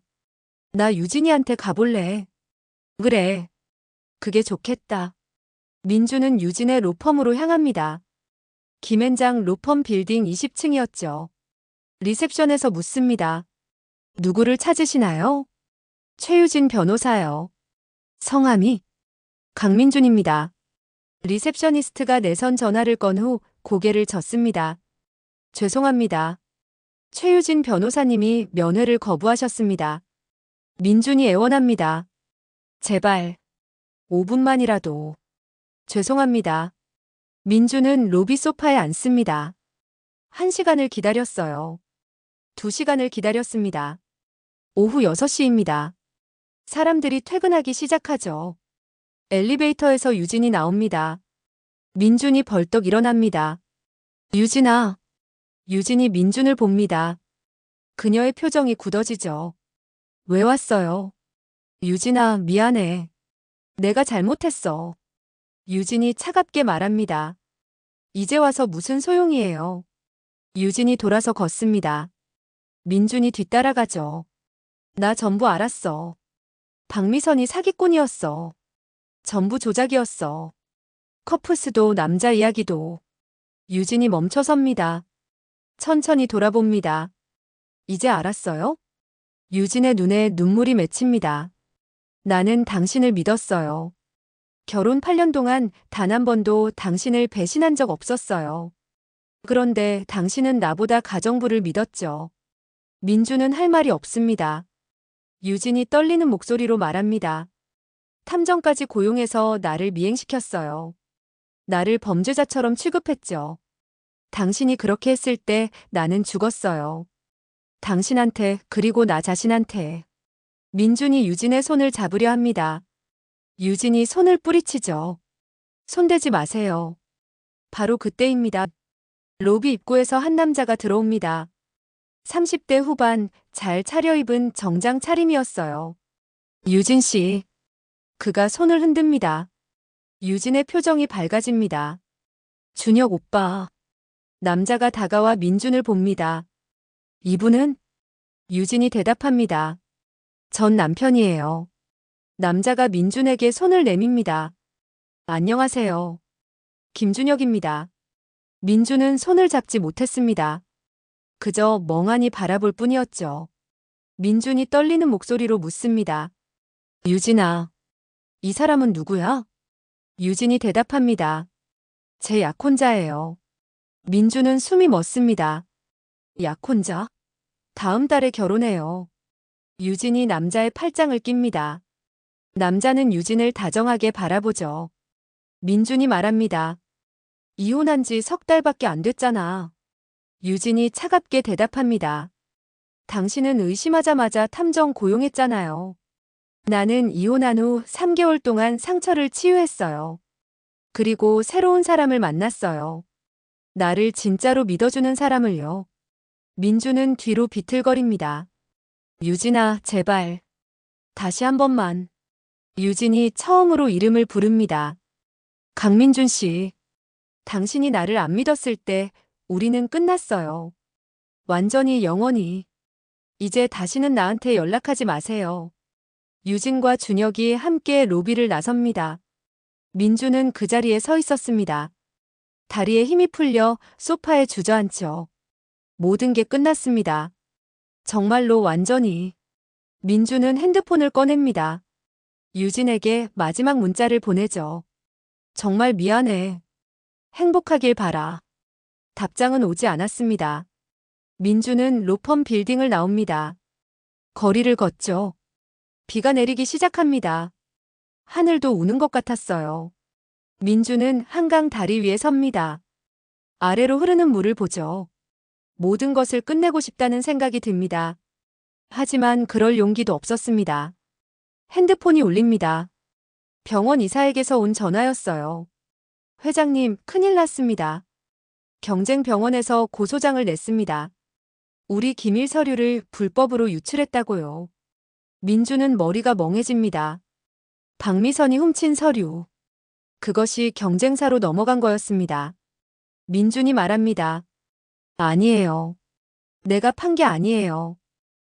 나 유진이한테 가볼래. 그래. 그게 좋겠다. 민준은 유진의 로펌으로 향합니다. 김앤장 로펌 빌딩 20층이었죠. 리셉션에서 묻습니다. 누구를 찾으시나요? 최유진 변호사요. 성함이? 강민준입니다. 리셉셔니스트가 내선 전화를 건 후 고개를 젓습니다. 죄송합니다. 최유진 변호사님이 면회를 거부하셨습니다. 민준이 애원합니다. 제발 5분만이라도. 죄송합니다. 민준은 로비 소파에 앉습니다. 1시간을 기다렸어요. 2시간을 기다렸습니다. 오후 6시입니다. 사람들이 퇴근하기 시작하죠. 엘리베이터에서 유진이 나옵니다. 민준이 벌떡 일어납니다. 유진아. 유진이 민준을 봅니다. 그녀의 표정이 굳어지죠. 왜 왔어요? 유진아, 미안해. 내가 잘못했어. 유진이 차갑게 말합니다. 이제 와서 무슨 소용이에요. 유진이 돌아서 걷습니다. 민준이 뒤따라가죠. 나 전부 알았어. 박미선이 사기꾼이었어. 전부 조작이었어. 커프스도 남자 이야기도. 유진이 멈춰섭니다. 천천히 돌아봅니다. 이제 알았어요? 유진의 눈에 눈물이 맺힙니다. 나는 당신을 믿었어요. 결혼 8년 동안 단 한 번도 당신을 배신한 적 없었어요. 그런데 당신은 나보다 가정부를 믿었죠. 민주는 할 말이 없습니다. 유진이 떨리는 목소리로 말합니다. 탐정까지 고용해서 나를 미행시켰어요. 나를 범죄자처럼 취급했죠. 당신이 그렇게 했을 때 나는 죽었어요. 당신한테 그리고 나 자신한테. 민준이 유진의 손을 잡으려 합니다. 유진이 손을 뿌리치죠. 손대지 마세요. 바로 그때입니다. 로비 입구에서 한 남자가 들어옵니다. 30대 후반 잘 차려입은 정장 차림이었어요. 유진 씨. 그가 손을 흔듭니다. 유진의 표정이 밝아집니다. 준혁 오빠. 남자가 다가와 민준을 봅니다. 이분은? 유진이 대답합니다. 전 남편이에요. 남자가 민준에게 손을 내밉니다. 안녕하세요. 김준혁입니다. 민준은 손을 잡지 못했습니다. 그저 멍하니 바라볼 뿐이었죠. 민준이 떨리는 목소리로 묻습니다. 유진아, 이 사람은 누구야? 유진이 대답합니다. 제 약혼자예요. 민준은 숨이 멎습니다. 약혼자? 다음 달에 결혼해요. 유진이 남자의 팔짱을 낍니다. 남자는 유진을 다정하게 바라보죠. 민준이 말합니다. 이혼한 지 3달밖에 안 됐잖아. 유진이 차갑게 대답합니다. 당신은 의심하자마자 탐정 고용했잖아요. 나는 이혼한 후 3개월 동안 상처를 치유했어요. 그리고 새로운 사람을 만났어요. 나를 진짜로 믿어주는 사람을요. 민준은 뒤로 비틀거립니다. 유진아, 제발. 다시 한 번만. 유진이 처음으로 이름을 부릅니다. 강민준 씨. 당신이 나를 안 믿었을 때 우리는 끝났어요. 완전히 영원히. 이제 다시는 나한테 연락하지 마세요. 유진과 준혁이 함께 로비를 나섭니다. 민준은 그 자리에 서 있었습니다. 다리에 힘이 풀려 소파에 주저앉죠. 모든 게 끝났습니다. 정말로 완전히. 민준은 핸드폰을 꺼냅니다. 유진에게 마지막 문자를 보내죠. 정말 미안해. 행복하길 바라. 답장은 오지 않았습니다. 민준은 로펌 빌딩을 나옵니다. 거리를 걷죠. 비가 내리기 시작합니다. 하늘도 우는 것 같았어요. 민준은 한강 다리 위에 섭니다. 아래로 흐르는 물을 보죠. 모든 것을 끝내고 싶다는 생각이 듭니다. 하지만 그럴 용기도 없었습니다. 핸드폰이 울립니다. 병원 의사에게서 온 전화였어요. 회장님, 큰일 났습니다. 경쟁병원에서 고소장을 냈습니다. 우리 기밀 서류를 불법으로 유출했다고요. 민준은 머리가 멍해집니다. 박미선이 훔친 서류. 그것이 경쟁사로 넘어간 거였습니다. 민준이 말합니다. 아니에요. 내가 판 게 아니에요.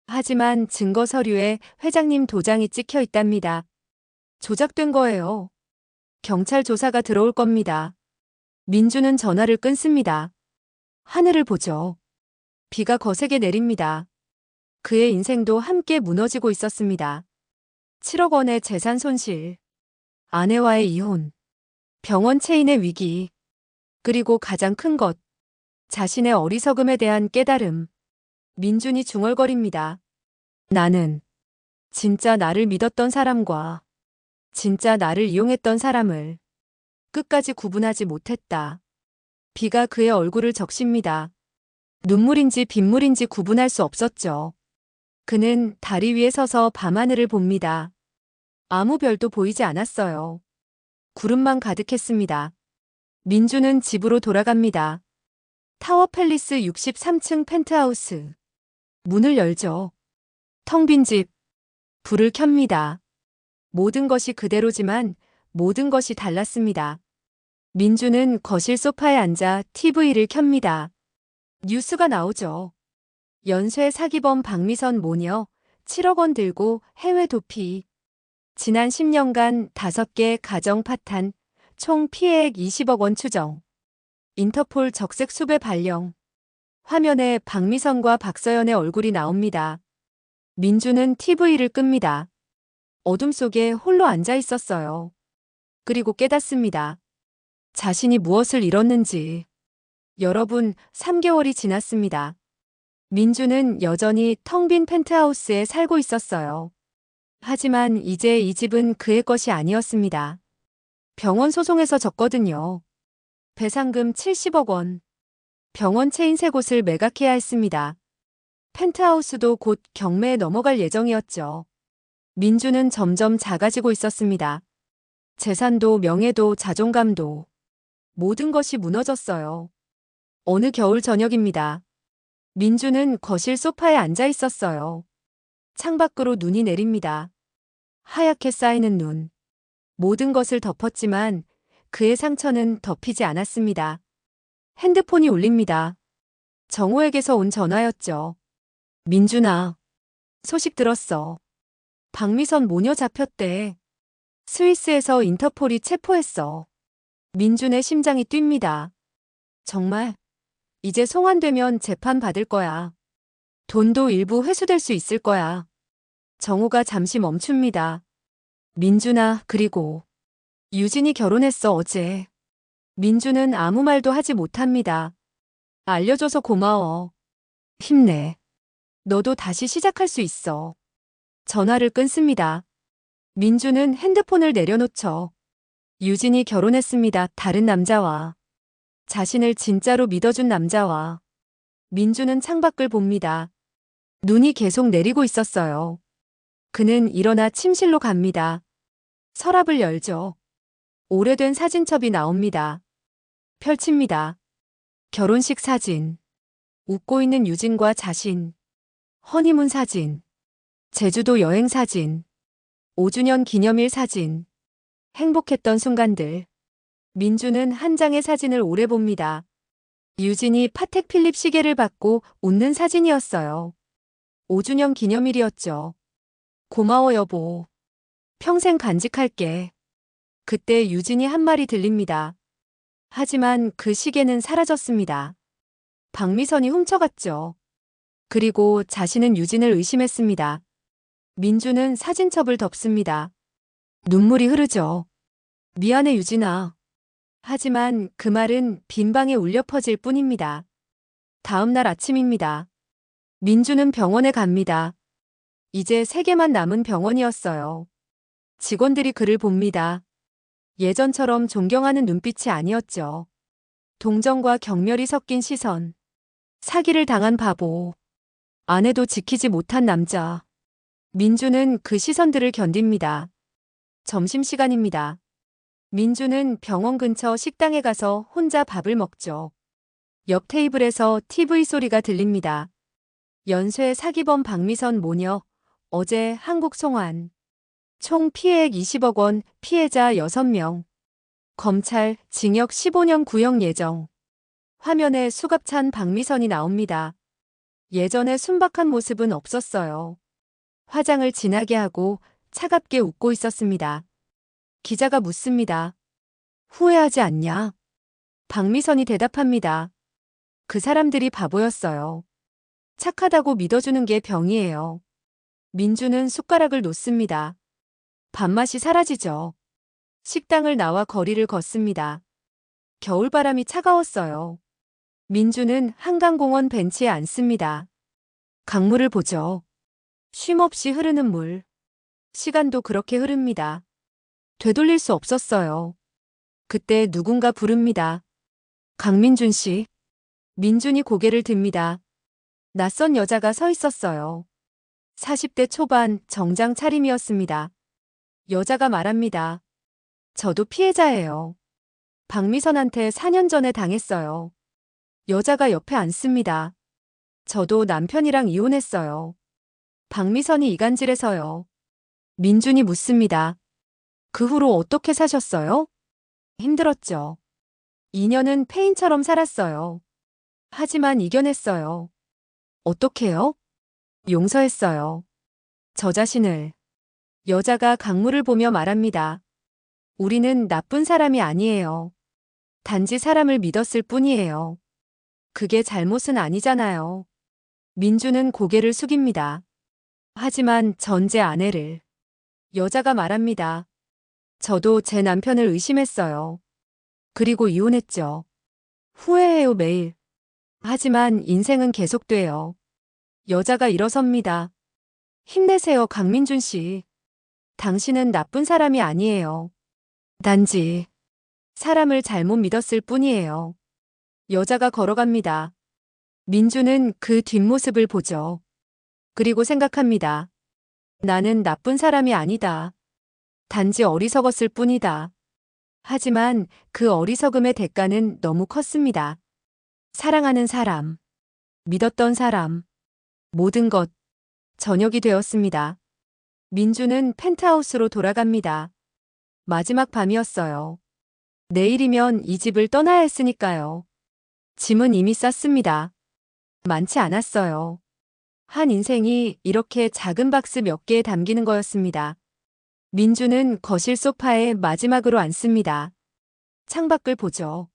하지만 증거 서류에 회장님 도장이 찍혀 있답니다. 조작된 거예요. 경찰 조사가 들어올 겁니다. 민준은 전화를 끊습니다. 하늘을 보죠. 비가 거세게 내립니다. 그의 인생도 함께 무너지고 있었습니다. 7억 원의 재산 손실. 아내와의 이혼. 병원 체인의 위기. 그리고 가장 큰 것. 자신의 어리석음에 대한 깨달음. 민준이 중얼거립니다. 나는 진짜 나를 믿었던 사람과 진짜 나를 이용했던 사람을 끝까지 구분하지 못했다. 비가 그의 얼굴을 적십니다. 눈물인지 빗물인지 구분할 수 없었죠. 그는 다리 위에 서서 밤하늘을 봅니다. 아무 별도 보이지 않았어요. 구름만 가득했습니다. 민주는 집으로 돌아갑니다. 타워 팰리스 63층 펜트하우스. 문을 열죠. 텅 빈 집. 불을 켭니다. 모든 것이 그대로지만 모든 것이 달랐습니다. 민주는 거실 소파에 앉아 TV를 켭니다. 뉴스가 나오죠. 연쇄 사기범 박미선 모녀 7억 원 들고 해외 도피. 지난 10년간 5개 가정 파탄, 총 피해액 20억 원 추정. 인터폴 적색 수배 발령. 화면에 박미선과 박서연의 얼굴이 나옵니다. 민주는 TV를 끕니다. 어둠 속에 홀로 앉아 있었어요. 그리고 깨닫습니다. 자신이 무엇을 잃었는지. 여러분, 3개월이 지났습니다. 민주는 여전히 텅 빈 펜트하우스에 살고 있었어요. 하지만 이제 이 집은 그의 것이 아니었습니다. 병원 소송에서 졌거든요. 배상금 70억 원. 병원 체인 3곳을 매각해야 했습니다. 펜트하우스도 곧 경매에 넘어갈 예정이었죠. 민주는 점점 작아지고 있었습니다. 재산도 명예도 자존감도 모든 것이 무너졌어요. 어느 겨울 저녁입니다. 민주는 거실 소파에 앉아 있었어요. 창밖으로 눈이 내립니다. 하얗게 쌓이는 눈. 모든 것을 덮었지만 그의 상처는 덮이지 않았습니다. 핸드폰이 울립니다. 정호에게서 온 전화였죠. 민준아, 소식 들었어. 박미선 모녀 잡혔대. 스위스에서 인터폴이 체포했어. 민준의 심장이 뜁니다. 정말? 이제 송환되면 재판 받을 거야. 돈도 일부 회수될 수 있을 거야. 정호가 잠시 멈춥니다. 민준아, 그리고 유진이 결혼했어, 어제. 민주는 아무 말도 하지 못합니다. 알려줘서 고마워. 힘내. 너도 다시 시작할 수 있어. 전화를 끊습니다. 민주는 핸드폰을 내려놓죠. 유진이 결혼했습니다. 다른 남자와. 자신을 진짜로 믿어준 남자와. 민주는 창밖을 봅니다. 눈이 계속 내리고 있었어요. 그는 일어나 침실로 갑니다. 서랍을 열죠. 오래된 사진첩이 나옵니다. 펼칩니다. 결혼식 사진. 웃고 있는 유진과 자신. 허니문 사진. 제주도 여행 사진. 5주년 기념일 사진. 행복했던 순간들. 민주는 한 장의 사진을 오래 봅니다. 유진이 파텍 필립 시계를 받고 웃는 사진이었어요. 5주년 기념일이었죠. 고마워 여보. 평생 간직할게. 그때 유진이 한 말이 들립니다. 하지만 그 시계는 사라졌습니다. 박미선이 훔쳐갔죠. 그리고 자신은 유진을 의심했습니다. 민주는 사진첩을 덮습니다. 눈물이 흐르죠. 미안해 유진아. 하지만 그 말은 빈 방에 울려 퍼질 뿐입니다. 다음 날 아침입니다. 민주는 병원에 갑니다. 이제 3개만 남은 병원이었어요. 직원들이 그를 봅니다. 예전처럼 존경하는 눈빛이 아니었죠. 동정과 경멸이 섞인 시선. 사기를 당한 바보. 아내도 지키지 못한 남자. 민주는 그 시선들을 견딥니다. 점심시간입니다. 민주는 병원 근처 식당에 가서 혼자 밥을 먹죠. 옆 테이블에서 TV 소리가 들립니다. 연쇄 사기범 박미선 모녀, 어제 한국 송환. 총 피해액 20억 원, 피해자 6명. 검찰, 징역 15년 구형 예정. 화면에 수갑찬 박미선이 나옵니다. 예전의 순박한 모습은 없었어요. 화장을 진하게 하고 차갑게 웃고 있었습니다. 기자가 묻습니다. 후회하지 않냐? 박미선이 대답합니다. 그 사람들이 바보였어요. 착하다고 믿어주는 게 병이에요. 민주는 숟가락을 놓습니다. 밥맛이 사라지죠. 식당을 나와 거리를 걷습니다. 겨울바람이 차가웠어요. 민주는 한강공원 벤치에 앉습니다. 강물을 보죠. 쉼없이 흐르는 물. 시간도 그렇게 흐릅니다. 되돌릴 수 없었어요. 그때 누군가 부릅니다. 강민준 씨. 민준이 고개를 듭니다. 낯선 여자가 서 있었어요. 40대 초반 정장 차림이었습니다. 여자가 말합니다. 저도 피해자예요. 박미선한테 4년 전에 당했어요. 여자가 옆에 앉습니다. 저도 남편이랑 이혼했어요. 박미선이 이간질해서요. 민준이 묻습니다. 그 후로 어떻게 사셨어요? 힘들었죠. 2년은 폐인처럼 살았어요. 하지만 이겨냈어요. 어떻게요? 용서했어요. 저 자신을. 여자가 강물을 보며 말합니다. 우리는 나쁜 사람이 아니에요. 단지 사람을 믿었을 뿐이에요. 그게 잘못은 아니잖아요. 민주는 고개를 숙입니다. 하지만 전 제 아내를. 여자가 말합니다. 저도 제 남편을 의심했어요. 그리고 이혼했죠. 후회해요 매일. 하지만 인생은 계속돼요. 여자가 일어섭니다. 힘내세요 강민준 씨. 당신은 나쁜 사람이 아니에요. 단지 사람을 잘못 믿었을 뿐이에요. 여자가 걸어갑니다. 민주는 그 뒷모습을 보죠. 그리고 생각합니다. 나는 나쁜 사람이 아니다. 단지 어리석었을 뿐이다. 하지만 그 어리석음의 대가는 너무 컸습니다. 사랑하는 사람, 믿었던 사람, 모든 것, 저녁이 되었습니다. 민주는 펜트하우스로 돌아갑니다. 마지막 밤이었어요. 내일이면 이 집을 떠나야 했으니까요. 짐은 이미 쌌습니다. 많지 않았어요. 한 인생이 이렇게 작은 박스 몇 개에 담기는 거였습니다. 민주는 거실 소파에 마지막으로 앉습니다. 창밖을 보죠.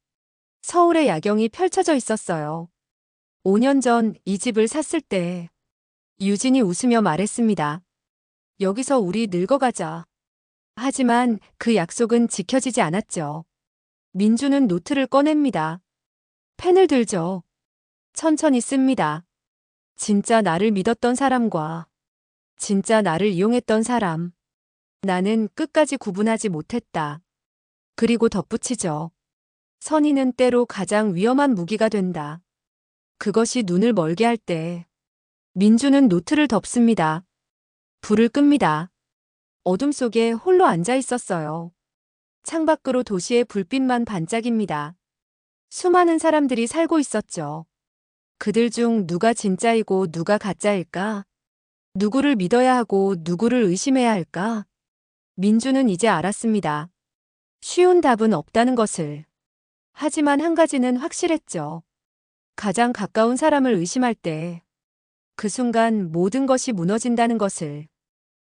서울의 야경이 펼쳐져 있었어요. 5년 전 이 집을 샀을 때 유진이 웃으며 말했습니다. 여기서 우리 늙어가자. 하지만 그 약속은 지켜지지 않았죠. 민주는 노트를 꺼냅니다. 펜을 들죠. 천천히 씁니다. 진짜 나를 믿었던 사람과 진짜 나를 이용했던 사람. 나는 끝까지 구분하지 못했다. 그리고 덧붙이죠. 선의는 때로 가장 위험한 무기가 된다. 그것이 눈을 멀게 할 때. 민주는 노트를 덮습니다. 불을 끕니다. 어둠 속에 홀로 앉아 있었어요. 창밖으로 도시의 불빛만 반짝입니다. 수많은 사람들이 살고 있었죠. 그들 중 누가 진짜이고 누가 가짜일까? 누구를 믿어야 하고 누구를 의심해야 할까? 민주는 이제 알았습니다. 쉬운 답은 없다는 것을. 하지만 한 가지는 확실했죠. 가장 가까운 사람을 의심할 때 그 순간 모든 것이 무너진다는 것을.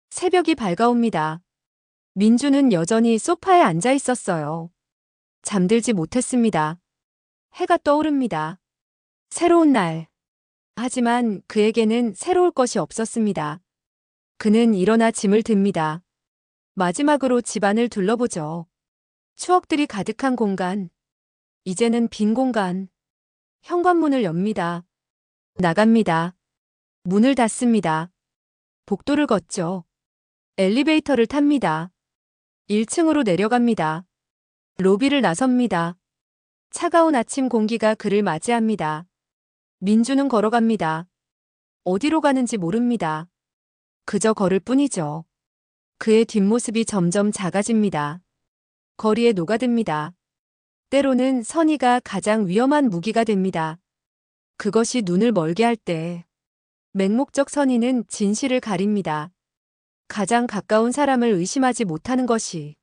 새벽이 밝아옵니다. 민주는 여전히 소파에 앉아 있었어요. 잠들지 못했습니다. 해가 떠오릅니다. 새로운 날. 하지만 그에게는 새로울 것이 없었습니다. 그는 일어나 짐을 듭니다. 마지막으로 집안을 둘러보죠. 추억들이 가득한 공간. 이제는 빈 공간. 현관문을 엽니다. 나갑니다. 문을 닫습니다. 복도를 걷죠. 엘리베이터를 탑니다. 1층으로 내려갑니다. 로비를 나섭니다. 차가운 아침 공기가 그를 맞이합니다. 민주는 걸어갑니다. 어디로 가는지 모릅니다. 그저 걸을 뿐이죠. 그의 뒷모습이 점점 작아집니다. 거리에 녹아듭니다. 때로는 선의가 가장 위험한 무기가 됩니다. 그것이 눈을 멀게 할 때. 맹목적 선의는 진실을 가립니다. 가장 가까운 사람을 의심하지 못하는 것이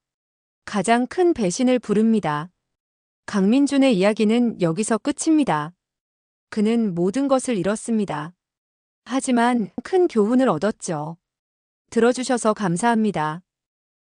가장 큰 배신을 부릅니다. 강민준의 이야기는 여기서 끝입니다. 그는 모든 것을 잃었습니다. 하지만 큰 교훈을 얻었죠. 들어주셔서 감사합니다.